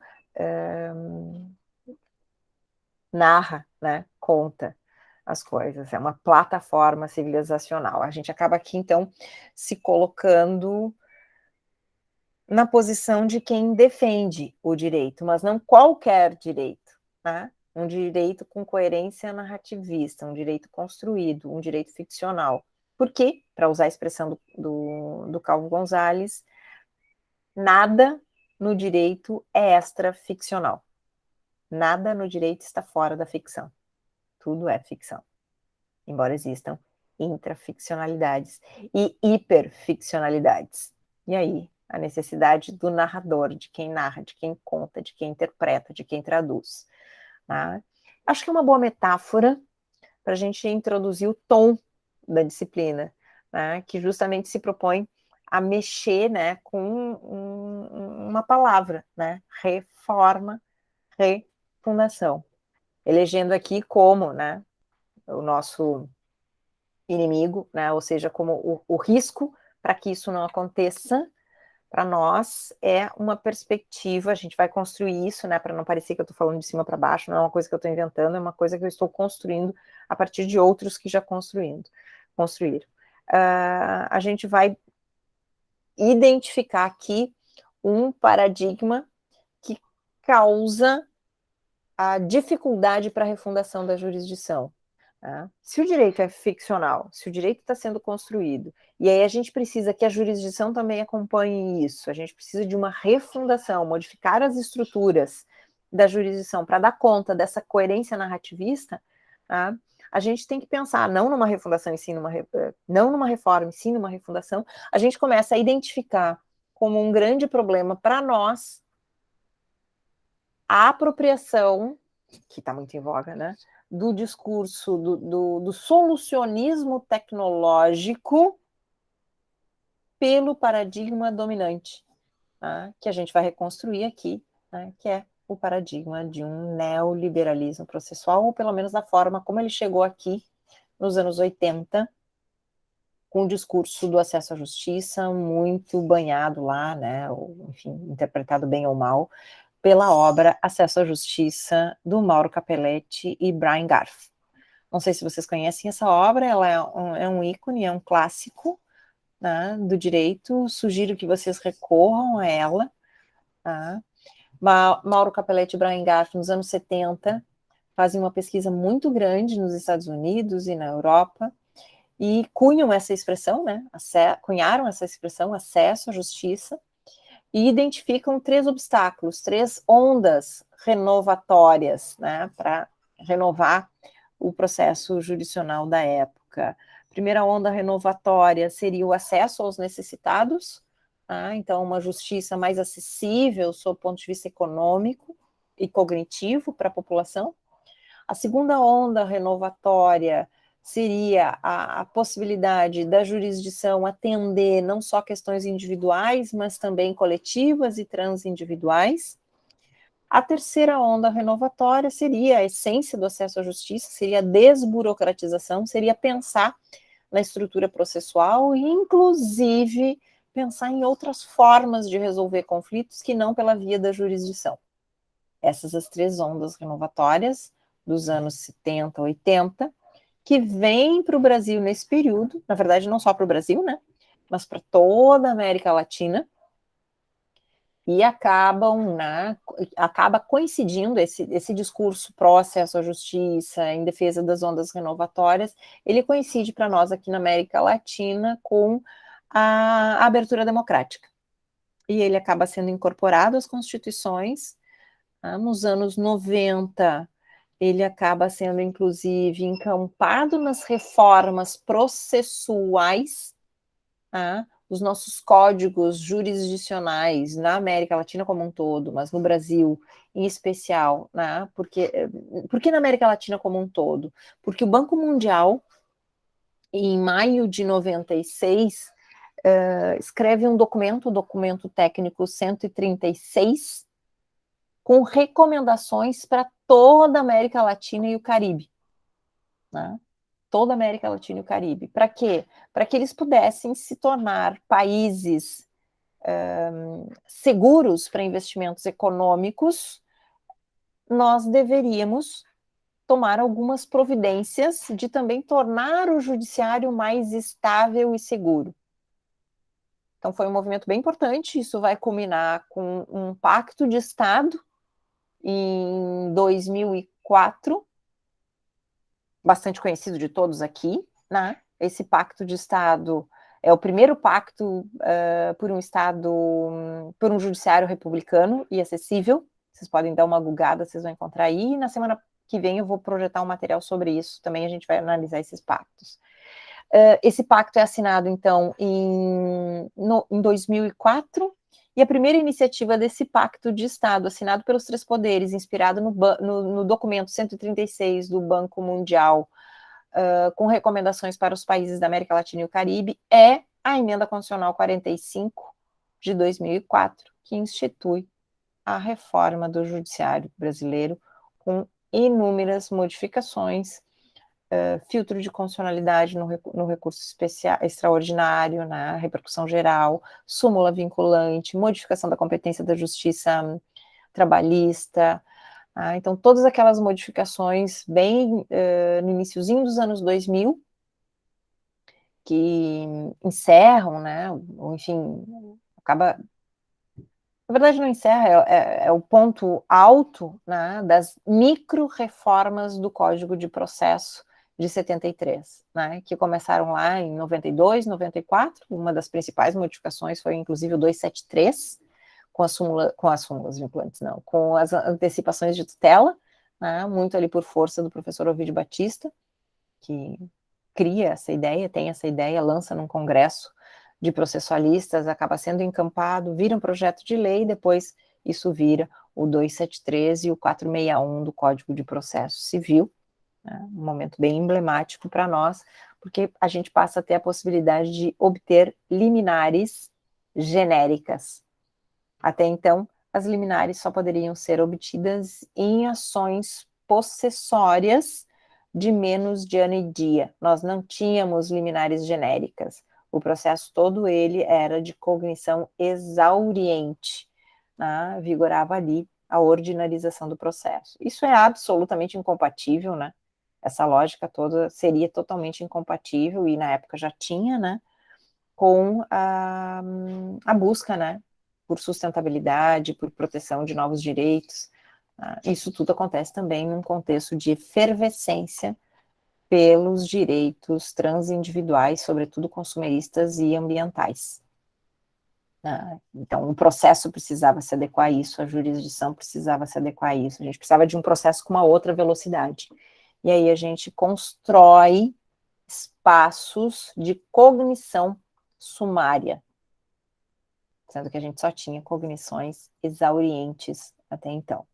narra, né, conta as coisas, é uma plataforma civilizacional. A gente acaba aqui, então, se colocando na posição de quem defende o direito, mas não qualquer direito, tá? Um direito com coerência narrativista, um direito construído, um direito ficcional. Por quê? Para usar a expressão do Calvo Gonzalez, nada no direito é extra-ficcional. Nada no direito está fora da ficção. Tudo é ficção. Embora existam intraficcionalidades e hiperficcionalidades. E aí, a necessidade do narrador, de quem narra, de quem conta, de quem interpreta, de quem traduz. Tá? Acho que é uma boa metáfora para a gente introduzir o tom da disciplina, né, que justamente se propõe a mexer, né, com uma palavra, né, reforma, refundação. Elegendo aqui como, né, o nosso inimigo, né? Ou seja, como o risco para que isso não aconteça, para nós é uma perspectiva, a gente vai construir isso, né, para não parecer que eu estou falando de cima para baixo, não é uma coisa que eu estou inventando, é uma coisa que eu estou construindo a partir de outros que já construíram. A gente vai identificar aqui um paradigma que causa a dificuldade para a refundação da jurisdição. Tá? Se o direito é ficcional, se o direito está sendo construído, e aí a gente precisa que a jurisdição também acompanhe isso, a gente precisa de uma refundação, modificar as estruturas da jurisdição para dar conta dessa coerência narrativista, tá? A gente tem que pensar não numa refundação em si, não numa reforma em si, numa refundação, a gente começa a identificar como um grande problema para nós a apropriação, que está muito em voga, né, do discurso do solucionismo tecnológico pelo paradigma dominante, tá, que a gente vai reconstruir aqui, né, que é o paradigma de um neoliberalismo processual, ou pelo menos da forma como ele chegou aqui nos anos 80, com o discurso do acesso à justiça muito banhado lá, né, ou, enfim, interpretado bem ou mal, pela obra Acesso à Justiça, do Mauro Capelletti e Brian Garf. Não sei se vocês conhecem essa obra, ela é um ícone, é um clássico, né, do direito, sugiro que vocês recorram a ela. Tá? Mauro Capelletti e Brian Garf, nos anos 70, fazem uma pesquisa muito grande nos Estados Unidos e na Europa, e cunham essa expressão, né, cunharam essa expressão, acesso à justiça, e identificam 3 obstáculos, 3 ondas renovatórias, né, para renovar o processo jurisdicional da época. A primeira onda renovatória seria o acesso aos necessitados, tá? Então uma justiça mais acessível sob o ponto de vista econômico e cognitivo para a população. A segunda onda renovatória seria a possibilidade da jurisdição atender não só questões individuais, mas também coletivas e transindividuais. A terceira onda renovatória seria a essência do acesso à justiça, seria a desburocratização, seria pensar na estrutura processual e, inclusive, pensar em outras formas de resolver conflitos que não pela via da jurisdição. Essas as 3 ondas renovatórias dos anos 70, 80, que vêm para o Brasil nesse período, na verdade não só para o Brasil, né, mas para toda a América Latina, e acaba coincidindo esse discurso pró-acesso à justiça, em defesa das ondas renovatórias, ele coincide para nós aqui na América Latina com a abertura democrática. E ele acaba sendo incorporado às constituições. Nos anos 90, ele acaba sendo, inclusive, encampado nas reformas processuais, os nossos códigos jurisdicionais na América Latina como um todo, mas no Brasil em especial, né? Por que na América Latina como um todo? Porque o Banco Mundial, em maio de 96, escreve um documento, o documento técnico 136, com recomendações para toda a América Latina e o Caribe, né? Toda a América Latina e o Caribe. Para quê? Para que eles pudessem se tornar países seguros para investimentos econômicos, nós deveríamos tomar algumas providências de também tornar o judiciário mais estável e seguro. Então foi um movimento bem importante, isso vai culminar com um pacto de Estado em 2004, bastante conhecido de todos aqui, né? Esse pacto de Estado é o primeiro pacto por um Estado, por um judiciário republicano e acessível. Vocês podem dar uma googada, vocês vão encontrar aí. E na semana que vem eu vou projetar um material sobre isso. Também a gente vai analisar esses pactos. Esse pacto é assinado, então, em 2004, e a primeira iniciativa desse pacto de Estado, assinado pelos 3 poderes, inspirado no documento 136 do Banco Mundial, com recomendações para os países da América Latina e o Caribe, é a Emenda Constitucional 45 de 2004, que institui a reforma do judiciário brasileiro, com inúmeras modificações, filtro de constitucionalidade no recurso extraordinário, na repercussão geral, súmula vinculante, modificação da competência da justiça trabalhista. Então, todas aquelas modificações bem no iniciozinho dos anos 2000, que encerram, né, ou enfim, acaba... Na verdade, não encerra, é o ponto alto, né, das micro-reformas do Código de Processo de 73, né, que começaram lá em 92, 94. Uma das principais modificações foi, inclusive, o 273, com as súmulas vinculantes, não, com as antecipações de tutela, né, muito ali por força do professor Ovidio Batista, que cria essa ideia, tem essa ideia, lança num congresso de processualistas, acaba sendo encampado, vira um projeto de lei, depois isso vira o 273 e o 461 do Código de Processo Civil, né, um momento bem emblemático para nós, porque a gente passa a ter a possibilidade de obter liminares genéricas. Até então, as liminares só poderiam ser obtidas em ações possessórias de menos de ano e dia. Nós não tínhamos liminares genéricas. O processo todo ele era de cognição exauriente, né? Vigorava ali a ordinarização do processo. Isso é absolutamente incompatível, né? Essa lógica toda seria totalmente incompatível, e na época já tinha, né? Com a busca, né? Por sustentabilidade, por proteção de novos direitos. Isso tudo acontece também num contexto de efervescência pelos direitos transindividuais, sobretudo consumeristas e ambientais. Então, o processo precisava se adequar a isso, a jurisdição precisava se adequar a isso, a gente precisava de um processo com uma outra velocidade. E aí a gente constrói espaços de cognição sumária, sendo que a gente só tinha cognições exaurientes até então.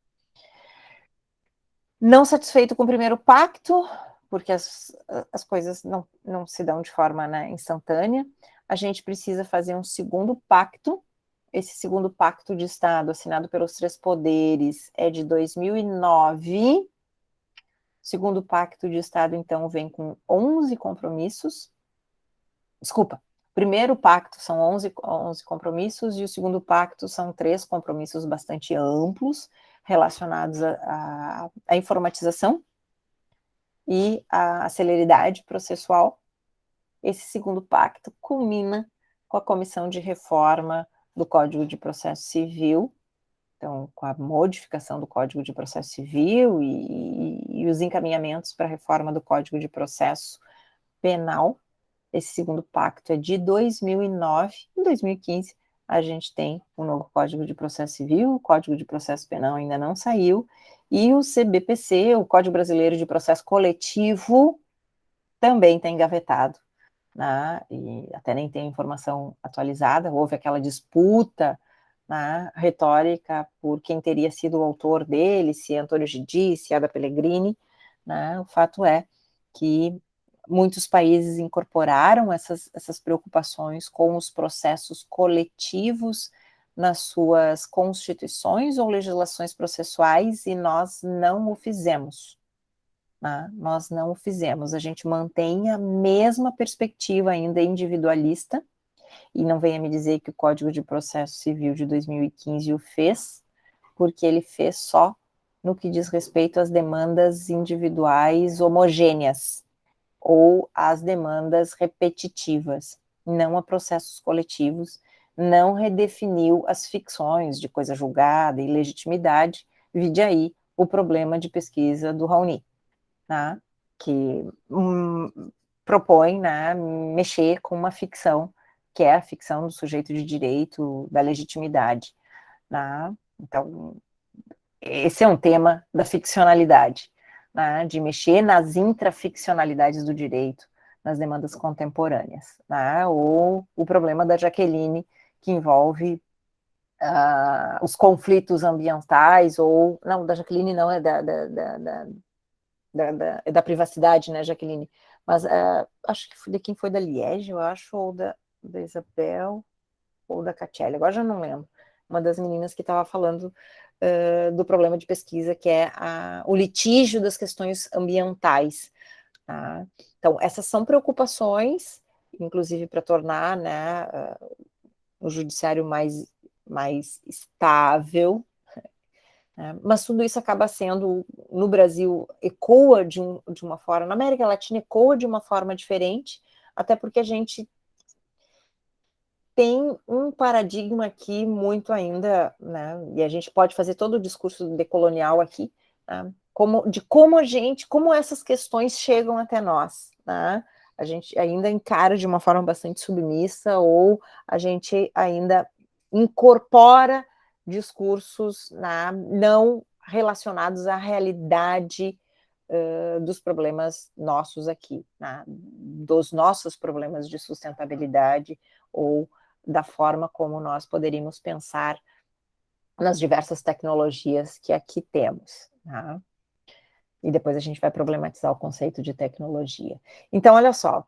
Não satisfeito com o primeiro pacto, porque as coisas não se dão de forma, né, instantânea, a gente precisa fazer um segundo pacto. Esse segundo pacto de Estado, assinado pelos 3 poderes, é de 2009. O segundo pacto de Estado, então, vem com 11 compromissos. Desculpa, o primeiro pacto são 11 compromissos, e o segundo pacto são 3 compromissos bastante amplos, relacionados à informatização e à celeridade processual. Esse segundo pacto culmina com a Comissão de Reforma do Código de Processo Civil, então, com a modificação do Código de Processo Civil e os encaminhamentos para a reforma do Código de Processo Penal. Esse segundo pacto é de 2009. Em 2015, a gente tem o novo Código de Processo Civil, o Código de Processo Penal ainda não saiu, e o CBPC, o Código Brasileiro de Processo Coletivo, também está engavetado, né? E até nem tem informação atualizada. Houve aquela disputa, né, retórica por quem teria sido o autor dele, se é Antônio Gidi, se é Ada Pellegrini, né? O fato é que muitos países incorporaram essas preocupações com os processos coletivos nas suas constituições ou legislações processuais, e nós não o fizemos. Né? Nós não o fizemos. A gente mantém a mesma perspectiva ainda individualista, e não venha me dizer que o Código de Processo Civil de 2015 o fez, porque ele fez só no que diz respeito às demandas individuais homogêneas, ou às demandas repetitivas, não a processos coletivos, não redefiniu as ficções de coisa julgada e legitimidade. Vide aí o problema de pesquisa do Raoni, né, que propõe, né, mexer com uma ficção, que é a ficção do sujeito de direito, da legitimidade. Né? Então, esse é um tema da ficcionalidade, né, de mexer nas intraficcionalidades do direito, nas demandas contemporâneas, né, ou o problema da Jaqueline, que envolve os conflitos ambientais, ou, não, da Jaqueline não, é da privacidade, né, Jaqueline, mas acho que de quem foi, da Liege, eu acho, ou da Isabel, ou da Catiele, agora já não lembro, uma das meninas que estava falando do problema de pesquisa, que é o litígio das questões ambientais. Tá? Então, essas são preocupações, inclusive para tornar, né, o judiciário mais estável, né? Mas tudo isso acaba sendo, no Brasil, ecoa de uma forma, na América Latina ecoa de uma forma diferente, até porque a gente tem um paradigma aqui muito ainda, né, e a gente pode fazer todo o discurso decolonial aqui, né, como essas questões chegam até nós, né? A gente ainda encara de uma forma bastante submissa, ou a gente ainda incorpora discursos, né, não relacionados à realidade dos problemas nossos aqui, né, dos nossos problemas de sustentabilidade, ou da forma como nós poderíamos pensar nas diversas tecnologias que aqui temos, né? E depois a gente vai problematizar o conceito de tecnologia. Então, olha só,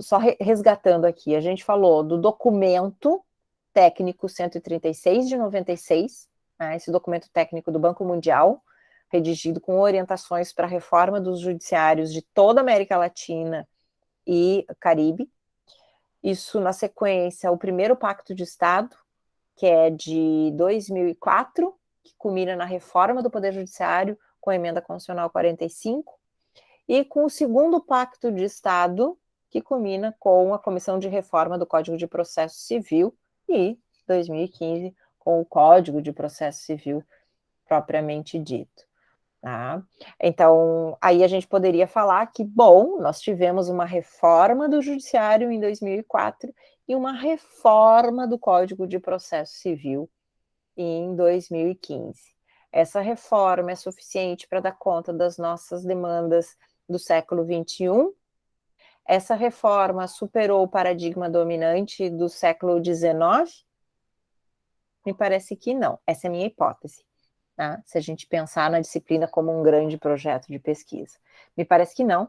só resgatando aqui, a gente falou do documento técnico 136 de 96, né, esse documento técnico do Banco Mundial, redigido com orientações para a reforma dos judiciários de toda a América Latina e Caribe. Isso, na sequência, o primeiro Pacto de Estado, que é de 2004, que culmina na reforma do Poder Judiciário, com a Emenda Constitucional 45, e com o segundo Pacto de Estado, que culmina com a Comissão de Reforma do Código de Processo Civil, e 2015, com o Código de Processo Civil propriamente dito. Tá? Então, aí a gente poderia falar que, bom, nós tivemos uma reforma do Judiciário em 2004 e uma reforma do Código de Processo Civil em 2015. Essa reforma é suficiente para dar conta das nossas demandas do século XXI? Essa reforma superou o paradigma dominante do século XIX? Me parece que não. Essa é a minha hipótese. Tá? Se a gente pensar na disciplina como um grande projeto de pesquisa. Me parece que não.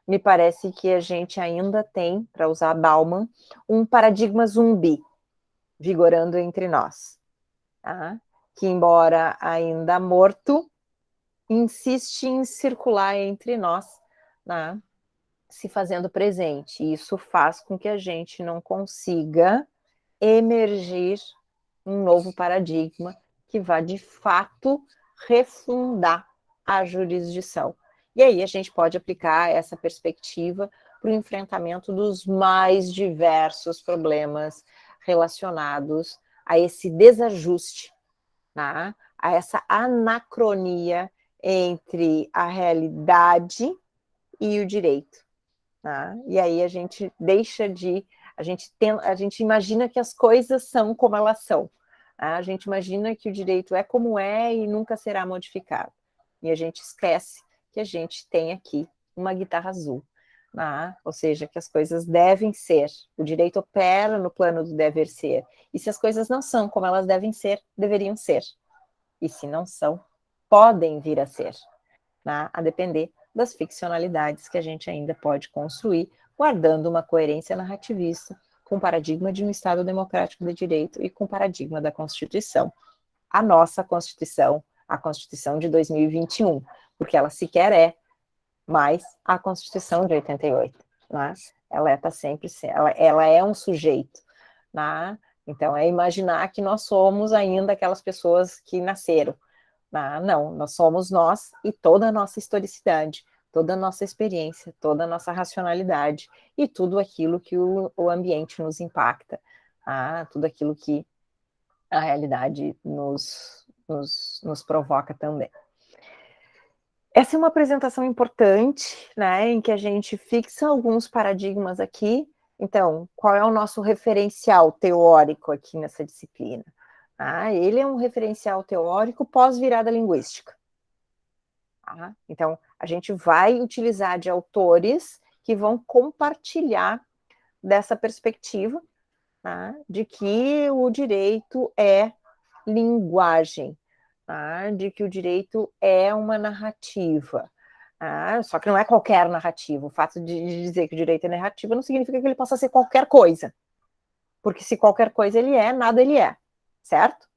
Me parece que a gente ainda tem, para usar Bauman, um paradigma zumbi vigorando entre nós. Tá? Que, embora ainda morto, insiste em circular entre nós, né? Se fazendo presente. E isso faz com que a gente não consiga emergir um novo paradigma que vá, de fato, refundar a jurisdição. E aí a gente pode aplicar essa perspectiva para o enfrentamento dos mais diversos problemas relacionados a esse desajuste, né? A essa anacronia entre a realidade e o direito. Né? E aí a gente deixa de... A gente imagina que as coisas são como elas são. A gente imagina que o direito é como é e nunca será modificado. E a gente esquece que a gente tem aqui uma guitarra azul. Né? Ou seja, que as coisas devem ser. O direito opera no plano do dever ser. E se as coisas não são como elas devem ser, deveriam ser. E se não são, podem vir a ser. Né? A depender das ficcionalidades que a gente ainda pode construir, guardando uma coerência narrativista com o paradigma de um Estado democrático de direito e com o paradigma da Constituição. A nossa Constituição, a Constituição de 2021, porque ela sequer é mais a Constituição de 88. Né? Ela está sempre... Ela é um sujeito. Né? Então, é imaginar que nós somos ainda aquelas pessoas que nasceram. Não, nós somos nós e toda a nossa historicidade, toda a nossa experiência, toda a nossa racionalidade e tudo aquilo que o ambiente nos impacta, tudo aquilo que a realidade nos provoca também. Essa é uma apresentação importante, né, em que a gente fixa alguns paradigmas aqui. Então, qual é o nosso referencial teórico aqui nessa disciplina? Ele é um referencial teórico pós-virada linguística. Então, a gente vai utilizar de autores que vão compartilhar dessa perspectiva, de que o direito é linguagem, de que o direito é uma narrativa. Só que não é qualquer narrativa. O fato de dizer que o direito é narrativa não significa que ele possa ser qualquer coisa. Porque se qualquer coisa ele é, nada ele é. Certo?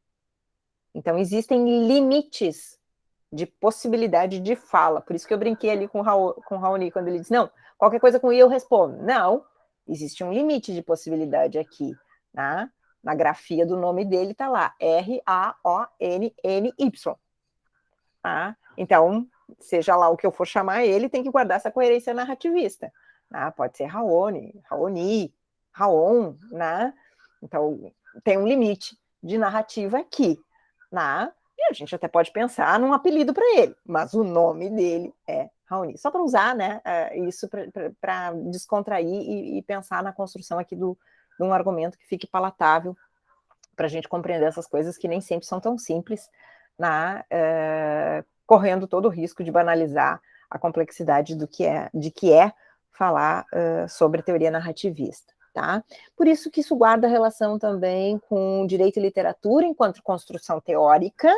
Então, existem limites de possibilidade de fala. Por isso que eu brinquei ali com o Raoni, quando ele disse, não, qualquer coisa com I eu respondo. Não, existe um limite de possibilidade aqui, tá? Na grafia do nome dele está lá, Raonny. Tá? Então, seja lá o que eu for chamar ele, tem que guardar essa coerência narrativista. Tá? Pode ser Raoni, Raoni, Raon, né? Então, tem um limite de narrativa aqui. Né? E a gente até pode pensar num apelido para ele, mas o nome dele é Raoni. Só para usar, né, isso para descontrair e pensar na construção aqui de um argumento que fique palatável para a gente compreender essas coisas que nem sempre são tão simples, né, correndo todo o risco de banalizar a complexidade de que é falar sobre teoria narrativista. Tá? Por isso que isso guarda relação também com direito e literatura enquanto construção teórica,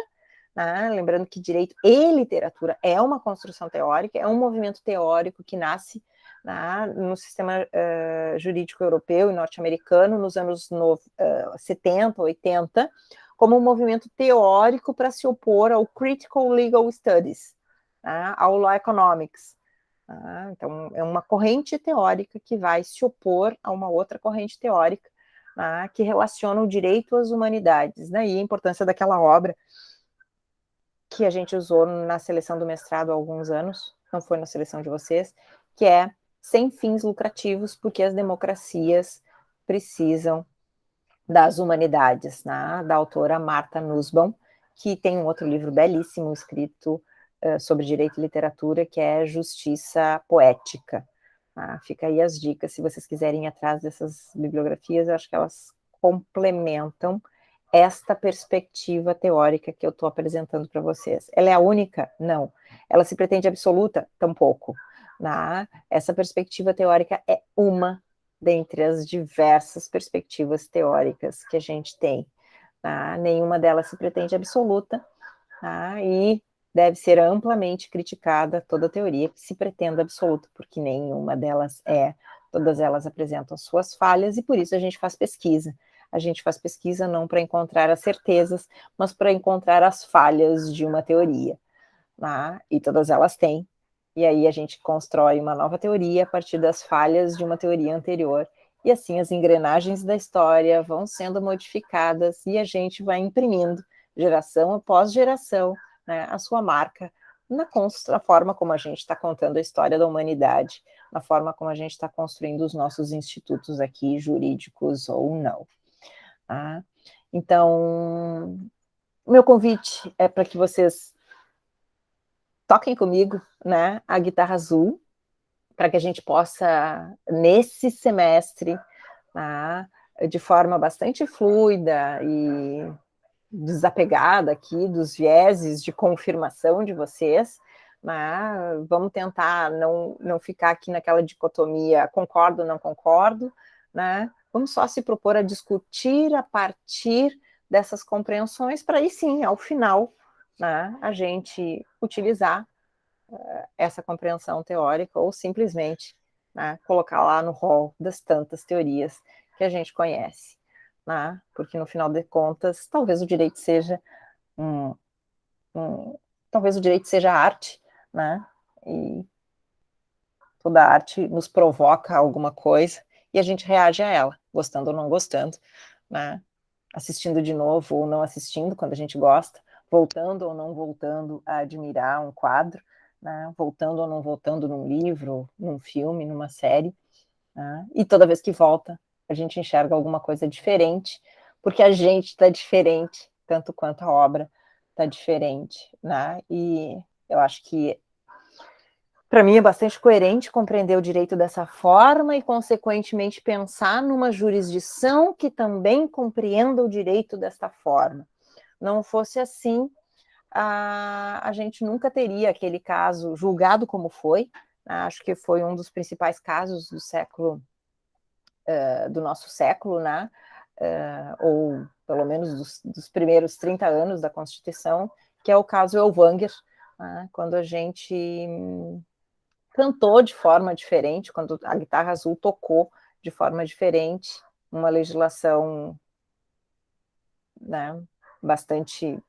né? Lembrando que direito e literatura é uma construção teórica, é um movimento teórico que nasce, né, no sistema jurídico europeu e norte-americano nos anos 70, 80, como um movimento teórico para se opor ao Critical Legal Studies, né, ao Law Economics. Então, é uma corrente teórica que vai se opor a uma outra corrente teórica, né, que relaciona o direito às humanidades, né, e a importância daquela obra que a gente usou na seleção do mestrado há alguns anos, não foi na seleção de vocês, que é Sem Fins Lucrativos, porque as democracias precisam das humanidades, né, da autora Martha Nussbaum, que tem um outro livro belíssimo escrito sobre direito e literatura, que é Justiça Poética. Fica aí as dicas, se vocês quiserem ir atrás dessas bibliografias, eu acho que elas complementam esta perspectiva teórica que eu estou apresentando para vocês. Ela é a única? Não. Ela se pretende absoluta? Tampouco. Essa perspectiva teórica é uma dentre as diversas perspectivas teóricas que a gente tem. Nenhuma delas se pretende absoluta, e deve ser amplamente criticada toda teoria que se pretenda absoluta, porque nenhuma delas é, todas elas apresentam suas falhas, e por isso a gente faz pesquisa. A gente faz pesquisa não para encontrar as certezas, mas para encontrar as falhas de uma teoria. E todas elas têm. E aí a gente constrói uma nova teoria a partir das falhas de uma teoria anterior. E assim as engrenagens da história vão sendo modificadas e a gente vai imprimindo, geração após geração, né, a sua marca na forma como a gente está contando a história da humanidade, na forma como a gente está construindo os nossos institutos aqui, jurídicos ou não. Então, meu convite é para que vocês toquem comigo, né, a guitarra azul, para que a gente possa, nesse semestre, de forma bastante fluida e desapegada aqui dos vieses de confirmação de vocês, vamos tentar não ficar aqui naquela dicotomia concordo, não concordo, né? Vamos só se propor a discutir a partir dessas compreensões, para aí sim, ao final, né, a gente utilizar essa compreensão teórica ou simplesmente, né, colocar lá no rol das tantas teorias que a gente conhece. Porque no final de contas, talvez o direito seja talvez o direito seja arte, né? E toda arte nos provoca alguma coisa e a gente reage a ela, gostando ou não gostando, né? Assistindo de novo ou não assistindo, quando a gente gosta, voltando ou não voltando a admirar um quadro, né? Voltando ou não voltando num livro, num filme, numa série, né? E toda vez que volta, a gente enxerga alguma coisa diferente, porque a gente está diferente, tanto quanto a obra está diferente, né? E eu acho que, para mim, é bastante coerente compreender o direito dessa forma e, consequentemente, pensar numa jurisdição que também compreenda o direito desta forma. Não fosse assim, a gente nunca teria aquele caso julgado como foi. Acho que foi um dos principais casos do século, do nosso século, né? Ou pelo menos dos primeiros 30 anos da Constituição, que é o caso Elvanger, né? Quando a gente cantou de forma diferente, quando a guitarra azul tocou de forma diferente, uma legislação, né, bastante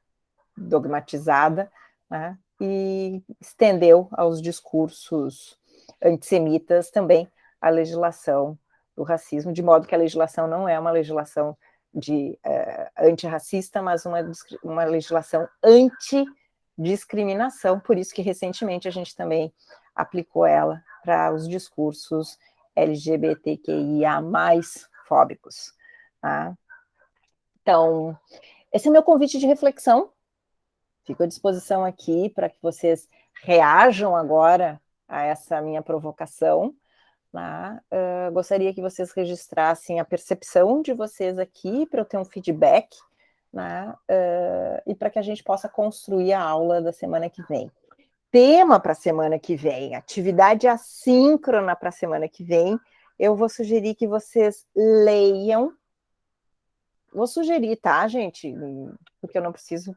dogmatizada, né, e estendeu aos discursos antissemitas também a legislação do racismo, de modo que a legislação não é uma legislação antirracista, mas uma legislação antidiscriminação, por isso que recentemente a gente também aplicou ela para os discursos LGBTQIA+, fóbicos. Tá? Então, esse é meu convite de reflexão. Fico à disposição aqui para que vocês reajam agora a essa minha provocação. Tá? Gostaria que vocês registrassem a percepção de vocês aqui, para eu ter um feedback, tá? E para que a gente possa construir a aula da semana que vem. Tema para a semana que vem, atividade assíncrona para a semana que vem, eu vou sugerir que vocês leiam. Vou sugerir, tá, gente? Porque eu não preciso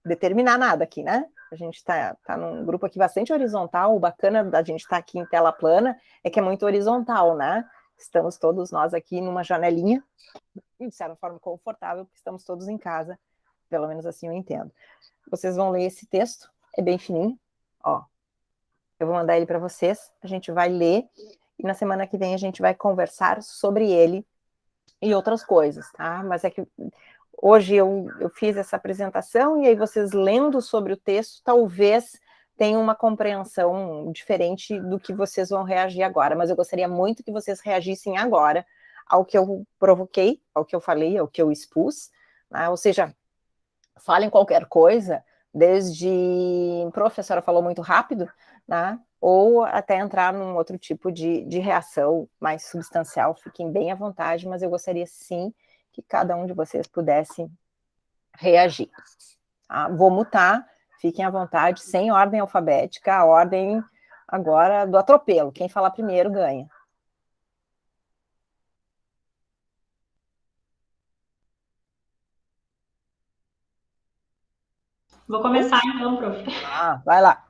determinar nada aqui, né? A gente está num grupo aqui bastante horizontal. O bacana da gente estar aqui em tela plana é que é muito horizontal, né? Estamos todos nós aqui numa janelinha, de certa forma confortável, porque estamos todos em casa, pelo menos assim eu entendo. Vocês vão ler esse texto, é bem fininho, ó. Eu vou mandar ele para vocês, a gente vai ler, e na semana que vem a gente vai conversar sobre ele e outras coisas, tá? Mas é que hoje eu fiz essa apresentação, e aí vocês lendo sobre o texto, talvez tenham uma compreensão diferente do que vocês vão reagir agora, mas eu gostaria muito que vocês reagissem agora ao que eu provoquei, ao que eu falei, ao que eu expus, né? Ou seja, falem qualquer coisa, desde professora falou muito rápido, né? Ou até entrar num outro tipo de reação mais substancial, fiquem bem à vontade, mas eu gostaria sim que cada um de vocês pudesse reagir. Tá? Vou mutar, fiquem à vontade, sem ordem alfabética, a ordem agora do atropelo, quem falar primeiro ganha. Vou começar então, prof. Vai lá.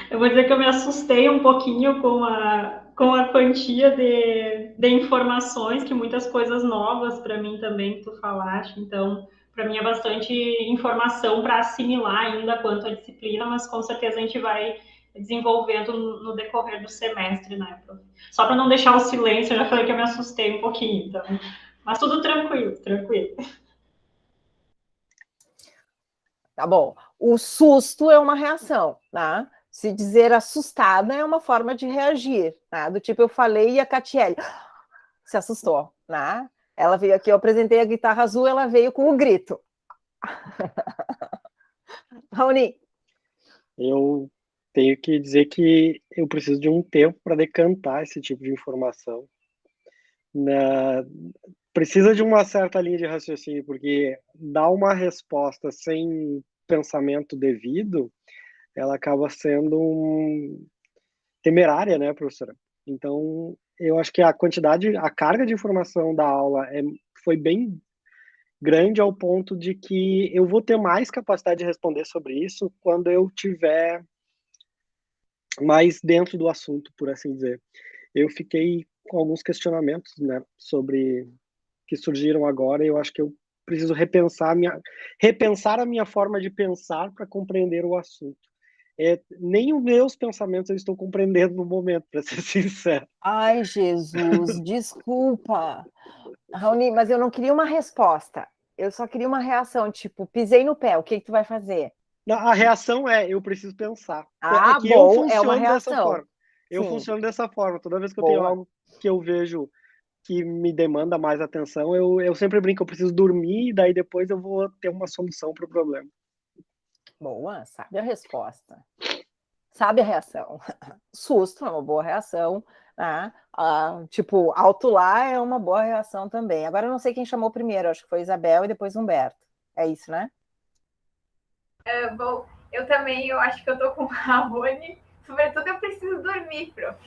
Eu vou dizer que eu me assustei um pouquinho com a quantia de informações, que muitas coisas novas para mim também que tu falaste, então para mim é bastante informação para assimilar ainda quanto à disciplina, mas com certeza a gente vai desenvolvendo no decorrer do semestre, né, prof? Só para não deixar o silêncio, eu já falei que eu me assustei um pouquinho, então, mas tudo tranquilo, tranquilo. Tá bom. O susto é uma reação, tá? Se dizer assustada é uma forma de reagir, tá? Do tipo, eu falei e a Catiele se assustou, né? Ela veio aqui, eu apresentei a guitarra azul, ela veio com o grito. Raoni. Eu tenho que dizer que eu preciso de um tempo para decantar esse tipo de informação. Precisa de uma certa linha de raciocínio, porque dar uma resposta sem pensamento devido, ela acaba sendo temerária, né, professora? Então, eu acho que a carga de informação da aula foi bem grande ao ponto de que eu vou ter mais capacidade de responder sobre isso quando eu tiver mais dentro do assunto, por assim dizer. Eu fiquei com alguns questionamentos, né, que surgiram agora, e eu acho que eu preciso repensar a minha forma de pensar para compreender o assunto. Nem os meus pensamentos eu estou compreendendo no momento, para ser sincero. Ai, Jesus, desculpa. Raoni, mas eu não queria uma resposta. Eu só queria uma reação, tipo, pisei no pé, o que tu vai fazer? A reação eu preciso pensar. Bom, é uma reação. Eu funciono dessa forma. Toda vez que eu tenho algo que eu vejo que me demanda mais atenção, eu sempre brinco, eu preciso dormir, e daí depois eu vou ter uma solução para o problema. Boa, sabe a resposta. Sabe a reação. Susto é uma boa reação, né? Tipo, alto lá é uma boa reação também. Agora eu não sei quem chamou primeiro, acho que foi Isabel e depois Humberto. É isso, né? Bom, eu também, eu acho que eu tô com a Raoni. Sobretudo eu preciso dormir, prof.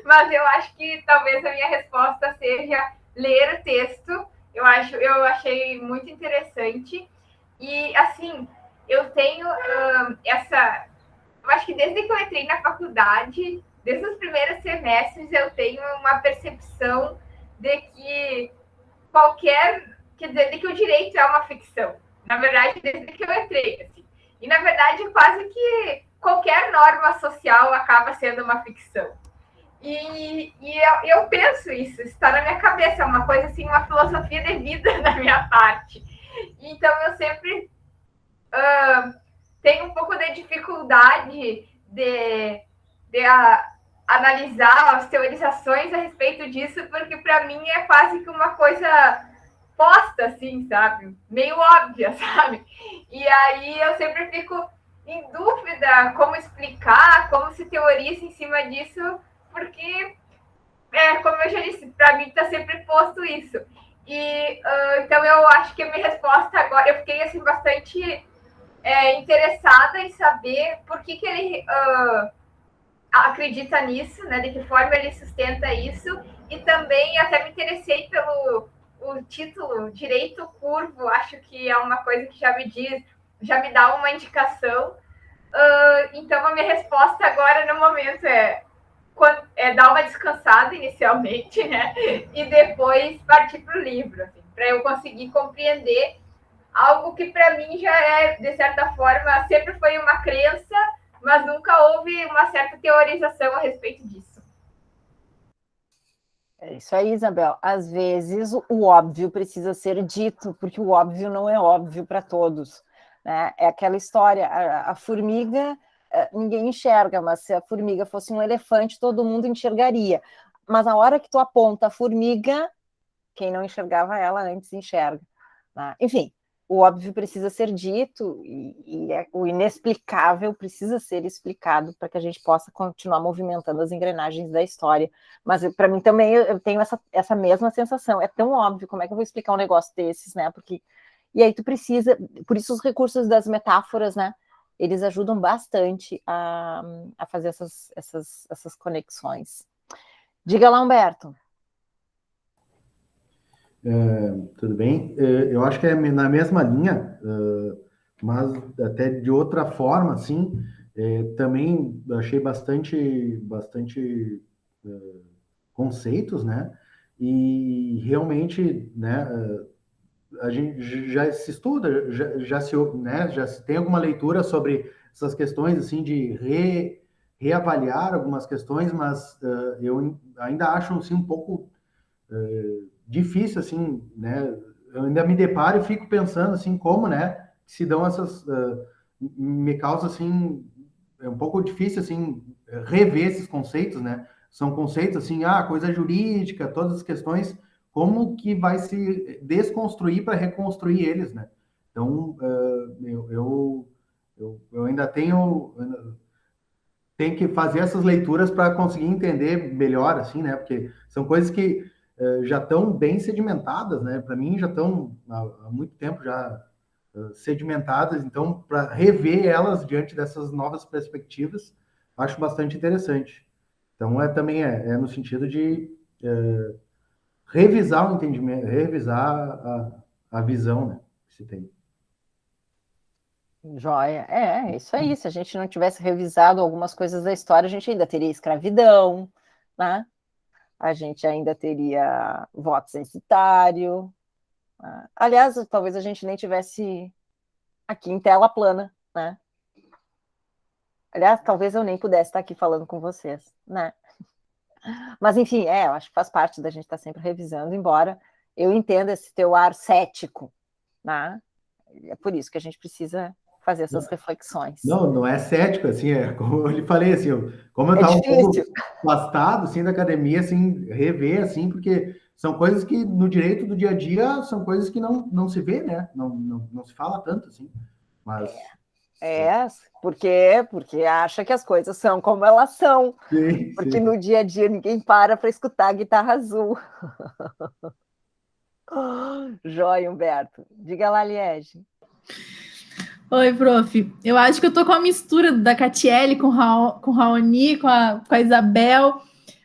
Mas eu acho que talvez a minha resposta seja ler o texto. Eu achei muito interessante. E, assim, eu tenho eu acho que desde que eu entrei na faculdade, desde os primeiros semestres, eu tenho uma percepção de que de que o direito é uma ficção. Na verdade, desde que eu entrei, assim. E, na verdade, quase que qualquer norma social acaba sendo uma ficção. E eu penso isso está na minha cabeça, é uma coisa assim, uma filosofia de vida da minha parte. Então, eu sempre tenho um pouco de dificuldade de analisar as teorizações a respeito disso, porque para mim é quase que uma coisa posta, assim, sabe? Meio óbvia, sabe? E aí eu sempre fico em dúvida como explicar, como se teoriza em cima disso, porque, como eu já disse, para mim está sempre posto isso. E então eu acho que a minha resposta agora, eu fiquei assim bastante interessada em saber por que ele acredita nisso, né? De que forma ele sustenta isso, e também até me interessei pelo o título Direito Curvo, acho que é uma coisa que já me dá uma indicação. Então a minha resposta agora no momento é dar uma descansada inicialmente, né? E depois partir para o livro, assim, para eu conseguir compreender algo que para mim já é, de certa forma, sempre foi uma crença, mas nunca houve uma certa teorização a respeito disso. É isso aí, Isabel. Às vezes o óbvio precisa ser dito, porque o óbvio não é óbvio para todos, né? É aquela história, a formiga ninguém enxerga, mas se a formiga fosse um elefante, todo mundo enxergaria. Mas a hora que tu aponta a formiga, quem não enxergava ela antes enxerga, né? Enfim, o óbvio precisa ser dito e o inexplicável precisa ser explicado para que a gente possa continuar movimentando as engrenagens da história. Mas para mim também eu tenho essa mesma sensação. É tão óbvio, como é que eu vou explicar um negócio desses, né? E aí tu precisa, por isso os recursos das metáforas, né? Eles ajudam bastante a fazer essas conexões. Diga lá, Humberto. Tudo bem? Eu acho que é na mesma linha, mas até de outra forma, assim, também achei bastante conceitos, né? E realmente, né, a gente já se estuda, já se tem alguma leitura sobre essas questões, assim, de reavaliar algumas questões, mas eu ainda acho, assim, um pouco difícil, assim, né? Eu ainda me deparo e fico pensando, assim, como, né, se dão essas... me causa, assim, é um pouco difícil, assim, rever esses conceitos, né? São conceitos, assim, coisa jurídica, todas as questões, como que vai se desconstruir para reconstruir eles, né? Então, eu ainda tenho que fazer essas leituras para conseguir entender melhor, assim, né? Porque são coisas que já estão bem sedimentadas, né? Para mim já estão há muito tempo já sedimentadas, então para rever elas diante dessas novas perspectivas, acho bastante interessante. Então também no sentido de revisar o entendimento, revisar a visão, né, que se tem. Joia, é isso aí. Se a gente não tivesse revisado algumas coisas da história, a gente ainda teria escravidão, né? A gente ainda teria voto censitário. Né? Aliás, talvez a gente nem tivesse aqui em tela plana, né? Aliás, talvez eu nem pudesse estar aqui falando com vocês, né? Mas, enfim, eu acho que faz parte da gente estar sempre revisando, embora eu entenda esse teu ar cético, né? É por isso que a gente precisa fazer essas reflexões. Não é cético, assim, como eu lhe falei, assim, como eu estava um pouco afastado, assim, da academia, assim, rever, assim, porque são coisas que no direito do dia a dia são coisas que não se vê, né? Não se fala tanto, assim, mas... Porque acha que as coisas são como elas são. Sim, porque no dia a dia ninguém para escutar a guitarra azul. Joia, Humberto. Diga lá, Liege. Oi, prof. Eu acho que eu tô com a mistura da Catiele com o Raoni, com a Isabel,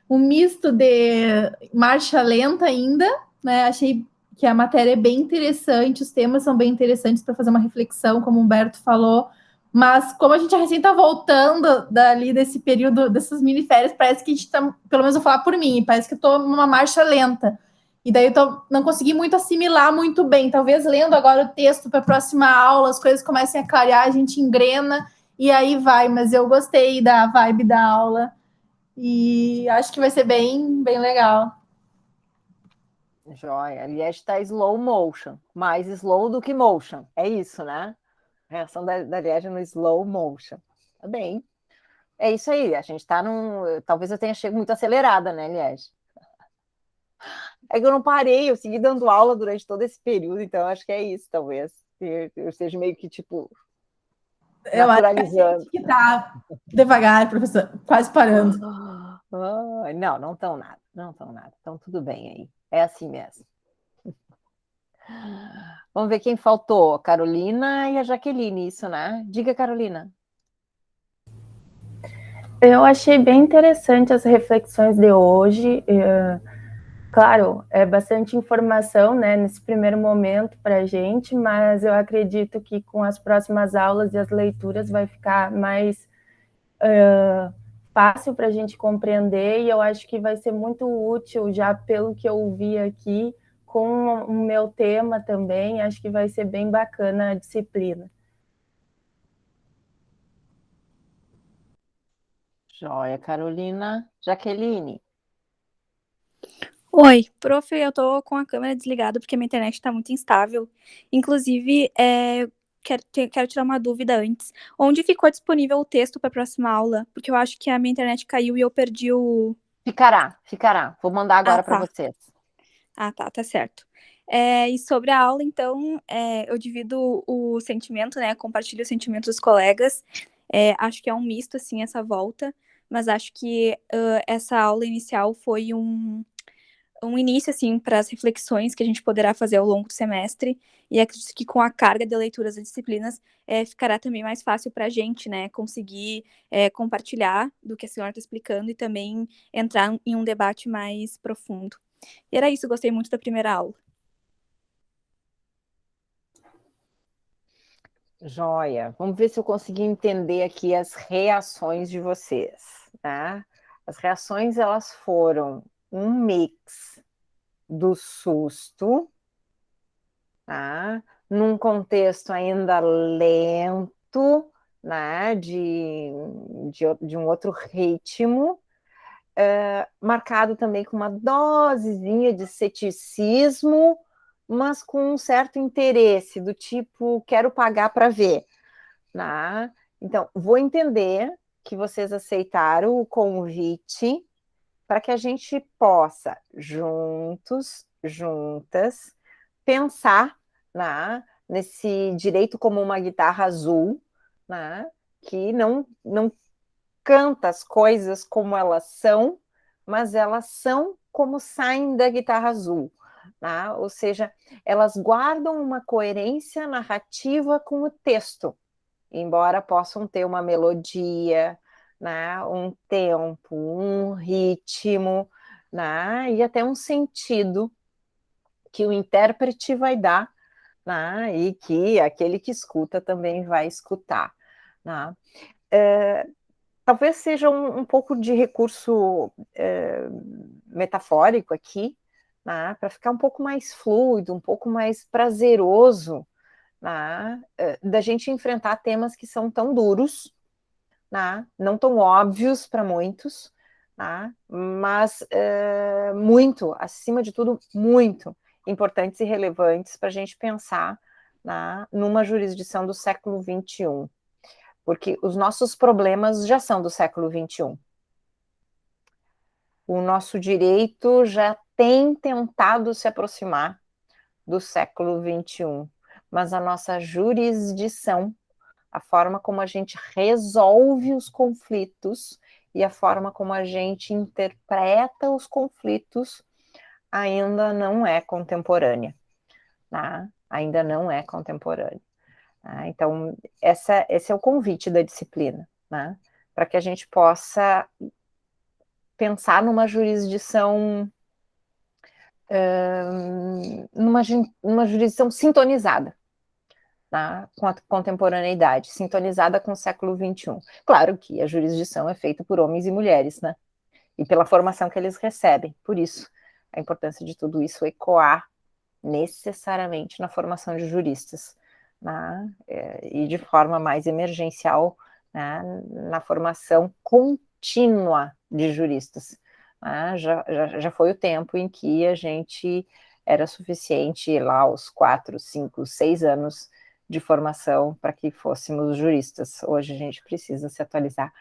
um misto de marcha lenta ainda, né? Achei que a matéria é bem interessante, os temas são bem interessantes para fazer uma reflexão, como o Humberto falou, mas como a gente recém está voltando dali desse período, dessas mini férias, parece que a gente está, pelo menos eu vou falar por mim, parece que eu estou numa marcha lenta. E daí não consegui muito assimilar muito bem. Talvez lendo agora o texto para a próxima aula, as coisas comecem a clarear, a gente engrena e aí vai. Mas eu gostei da vibe da aula e acho que vai ser bem, bem legal. Joia. Aliás, está slow motion, mais slow do que motion. É isso, né? A reação da Liege no slow motion. Tá bem. É isso aí. A gente está num. Talvez eu tenha chegado muito acelerada, né, Liege? É que eu não parei, eu segui dando aula durante todo esse período, então acho que é isso, talvez. Eu esteja meio que, tipo, Eu acho que a naturalizando. gente que tá devagar, professor, quase parando. Não estão nada, não estão nada. Então, tudo bem aí. É assim mesmo. Vamos ver quem faltou. A Carolina e a Jaqueline, isso, né? Diga, Carolina. Eu achei bem interessante as reflexões de hoje. Claro, é bastante informação, né, nesse primeiro momento para a gente, mas eu acredito que com as próximas aulas e as leituras vai ficar mais fácil para a gente compreender, e eu acho que vai ser muito útil, já pelo que eu vi aqui, com o meu tema também. Acho que vai ser bem bacana a disciplina. Joia, Carolina. Jaqueline. Oi, prof, eu tô com a câmera desligada porque minha internet tá muito instável. Inclusive, quero tirar uma dúvida antes. Onde ficou disponível o texto para a próxima aula? Porque eu acho que a minha internet caiu e eu perdi o. Ficará. Vou mandar agora para Tá. vocês. Tá certo. E sobre a aula, então, eu divido o sentimento, né? Compartilho o sentimento dos colegas. Acho que é um misto, assim, essa volta, mas acho que essa aula inicial foi um início, assim, para as reflexões que a gente poderá fazer ao longo do semestre, e acredito que com a carga de leituras e disciplinas ficará também mais fácil para a gente, né, conseguir compartilhar do que a senhora está explicando e também entrar em um debate mais profundo. E era isso, gostei muito da primeira aula. Joia. Vamos ver se eu consegui entender aqui as reações de vocês, tá? As reações, elas foram um mix do susto, tá? Num contexto ainda lento, né? De um outro ritmo, marcado também com uma dosezinha de ceticismo, mas com um certo interesse, do tipo, quero pagar para ver. Né? Então, vou entender que vocês aceitaram o convite para que a gente possa, juntos, juntas, pensar, né, nesse direito como uma guitarra azul, né, que não canta as coisas como elas são, mas elas são como saem da guitarra azul. Né? Ou seja, elas guardam uma coerência narrativa com o texto, embora possam ter uma melodia, né, um tempo, um ritmo, né, e até um sentido que o intérprete vai dar, né, e que aquele que escuta também vai escutar. Né. Talvez seja um pouco de recurso metafórico aqui, né, para ficar um pouco mais fluido, um pouco mais prazeroso, né, da gente enfrentar temas que são tão duros, né, não tão óbvios para muitos, né, mas muito, acima de tudo, muito importantes e relevantes para a gente pensar, né, numa jurisdição do século XXI, porque os nossos problemas já são do século XXI. O nosso direito já tem tentado se aproximar do século XXI, mas a nossa jurisdição, a forma como a gente resolve os conflitos e a forma como a gente interpreta os conflitos ainda não é contemporânea, tá? Ainda não é contemporânea. Tá? Então, esse é o convite da disciplina, né? Para que a gente possa pensar numa jurisdição numa jurisdição sintonizada, tá? Com a contemporaneidade, sintonizada com o século XXI. Claro que a jurisdição é feita por homens e mulheres, né? E pela formação que eles recebem. Por isso, a importância de tudo isso ecoar necessariamente na formação de juristas, né? E de forma mais emergencial, né? Na formação contínua de juristas. Né? Já foi o tempo em que a gente era suficiente lá aos 4, 5, 6 anos de formação para que fôssemos juristas. Hoje a gente precisa se atualizar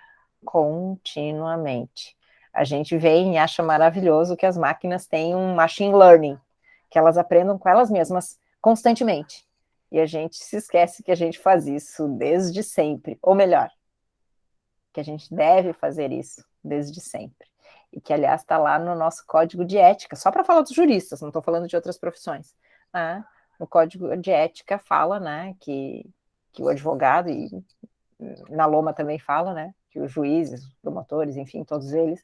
continuamente. A gente vem e acha maravilhoso que as máquinas têm um machine learning, que elas aprendam com elas mesmas constantemente. E a gente se esquece que a gente faz isso desde sempre, ou melhor, que a gente deve fazer isso desde sempre. E que, aliás, está lá no nosso código de ética, só para falar dos juristas, não estou falando de outras profissões. Né? No código de ética fala, né, que o advogado, e na Loma também fala, né, que os juízes, os promotores, enfim, todos eles,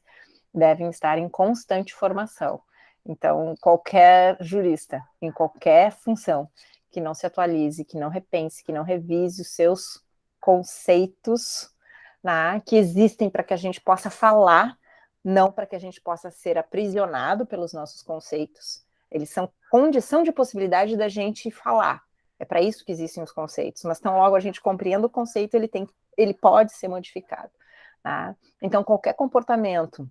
devem estar em constante formação. Então, qualquer jurista, em qualquer função, que não se atualize, que não repense, que não revise os seus conceitos, né, que existem para que a gente possa falar, não para que a gente possa ser aprisionado pelos nossos conceitos. Eles são condição de possibilidade da gente falar. É para isso que existem os conceitos. Mas tão logo a gente compreenda o conceito, ele pode ser modificado. Tá? Então, qualquer comportamento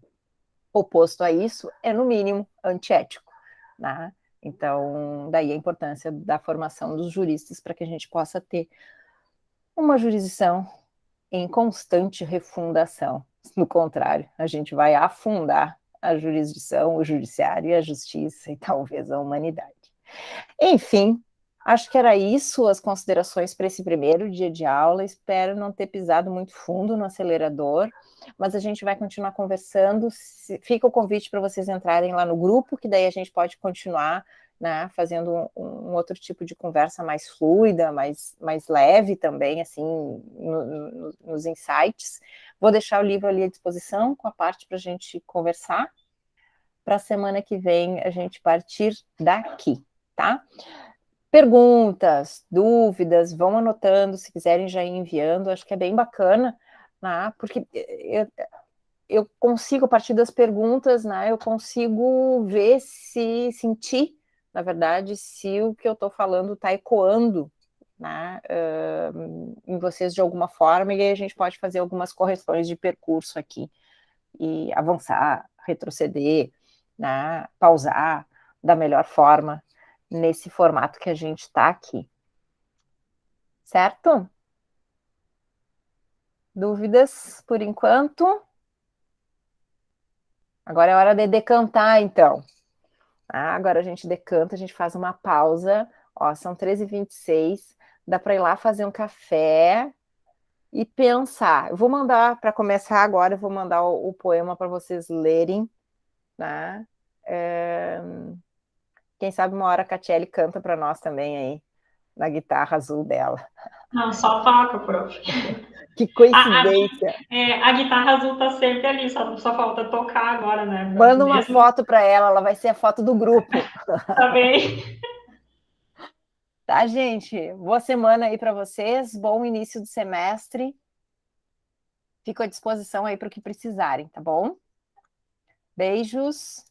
oposto a isso é, no mínimo, antiético. Né? Então, daí a importância da formação dos juristas para que a gente possa ter uma jurisdição em constante refundação. No contrário, a gente vai afundar a jurisdição, o judiciário e a justiça e talvez a humanidade. Enfim, acho que era isso, as considerações para esse primeiro dia de aula. Espero não ter pisado muito fundo no acelerador, mas a gente vai continuar conversando. Fica o convite para vocês entrarem lá no grupo, que daí a gente pode continuar, né, fazendo um outro tipo de conversa mais fluida, mais leve também, assim, nos insights. Vou deixar o livro ali à disposição, com a parte para a gente conversar. Para a semana que vem, a gente partir daqui, tá? Perguntas, dúvidas, vão anotando, se quiserem já ir enviando, acho que é bem bacana, né? Porque eu consigo, a partir das perguntas, né, eu consigo ver sentir, na verdade, se o que eu estou falando está ecoando, né, em vocês de alguma forma, e aí a gente pode fazer algumas correções de percurso aqui, e avançar, retroceder, né, pausar da melhor forma, nesse formato que a gente está aqui. Certo? Dúvidas por enquanto? Agora é hora de decantar, então. Agora a gente decanta, a gente faz uma pausa. Ó, são 13h26, dá para ir lá fazer um café e pensar. Eu vou mandar, para começar agora, eu vou mandar o poema para vocês lerem, né? Quem sabe uma hora a Catiele canta para nós também aí, na guitarra azul dela. Não, só toca, prof. Que coincidência. A guitarra azul tá sempre ali, só falta tocar agora, né? Manda uma foto para ela vai ser a foto do grupo. Tá bem. Tá, gente? Boa semana aí para vocês, bom início do semestre. Fico à disposição aí para o que precisarem, tá bom? Beijos.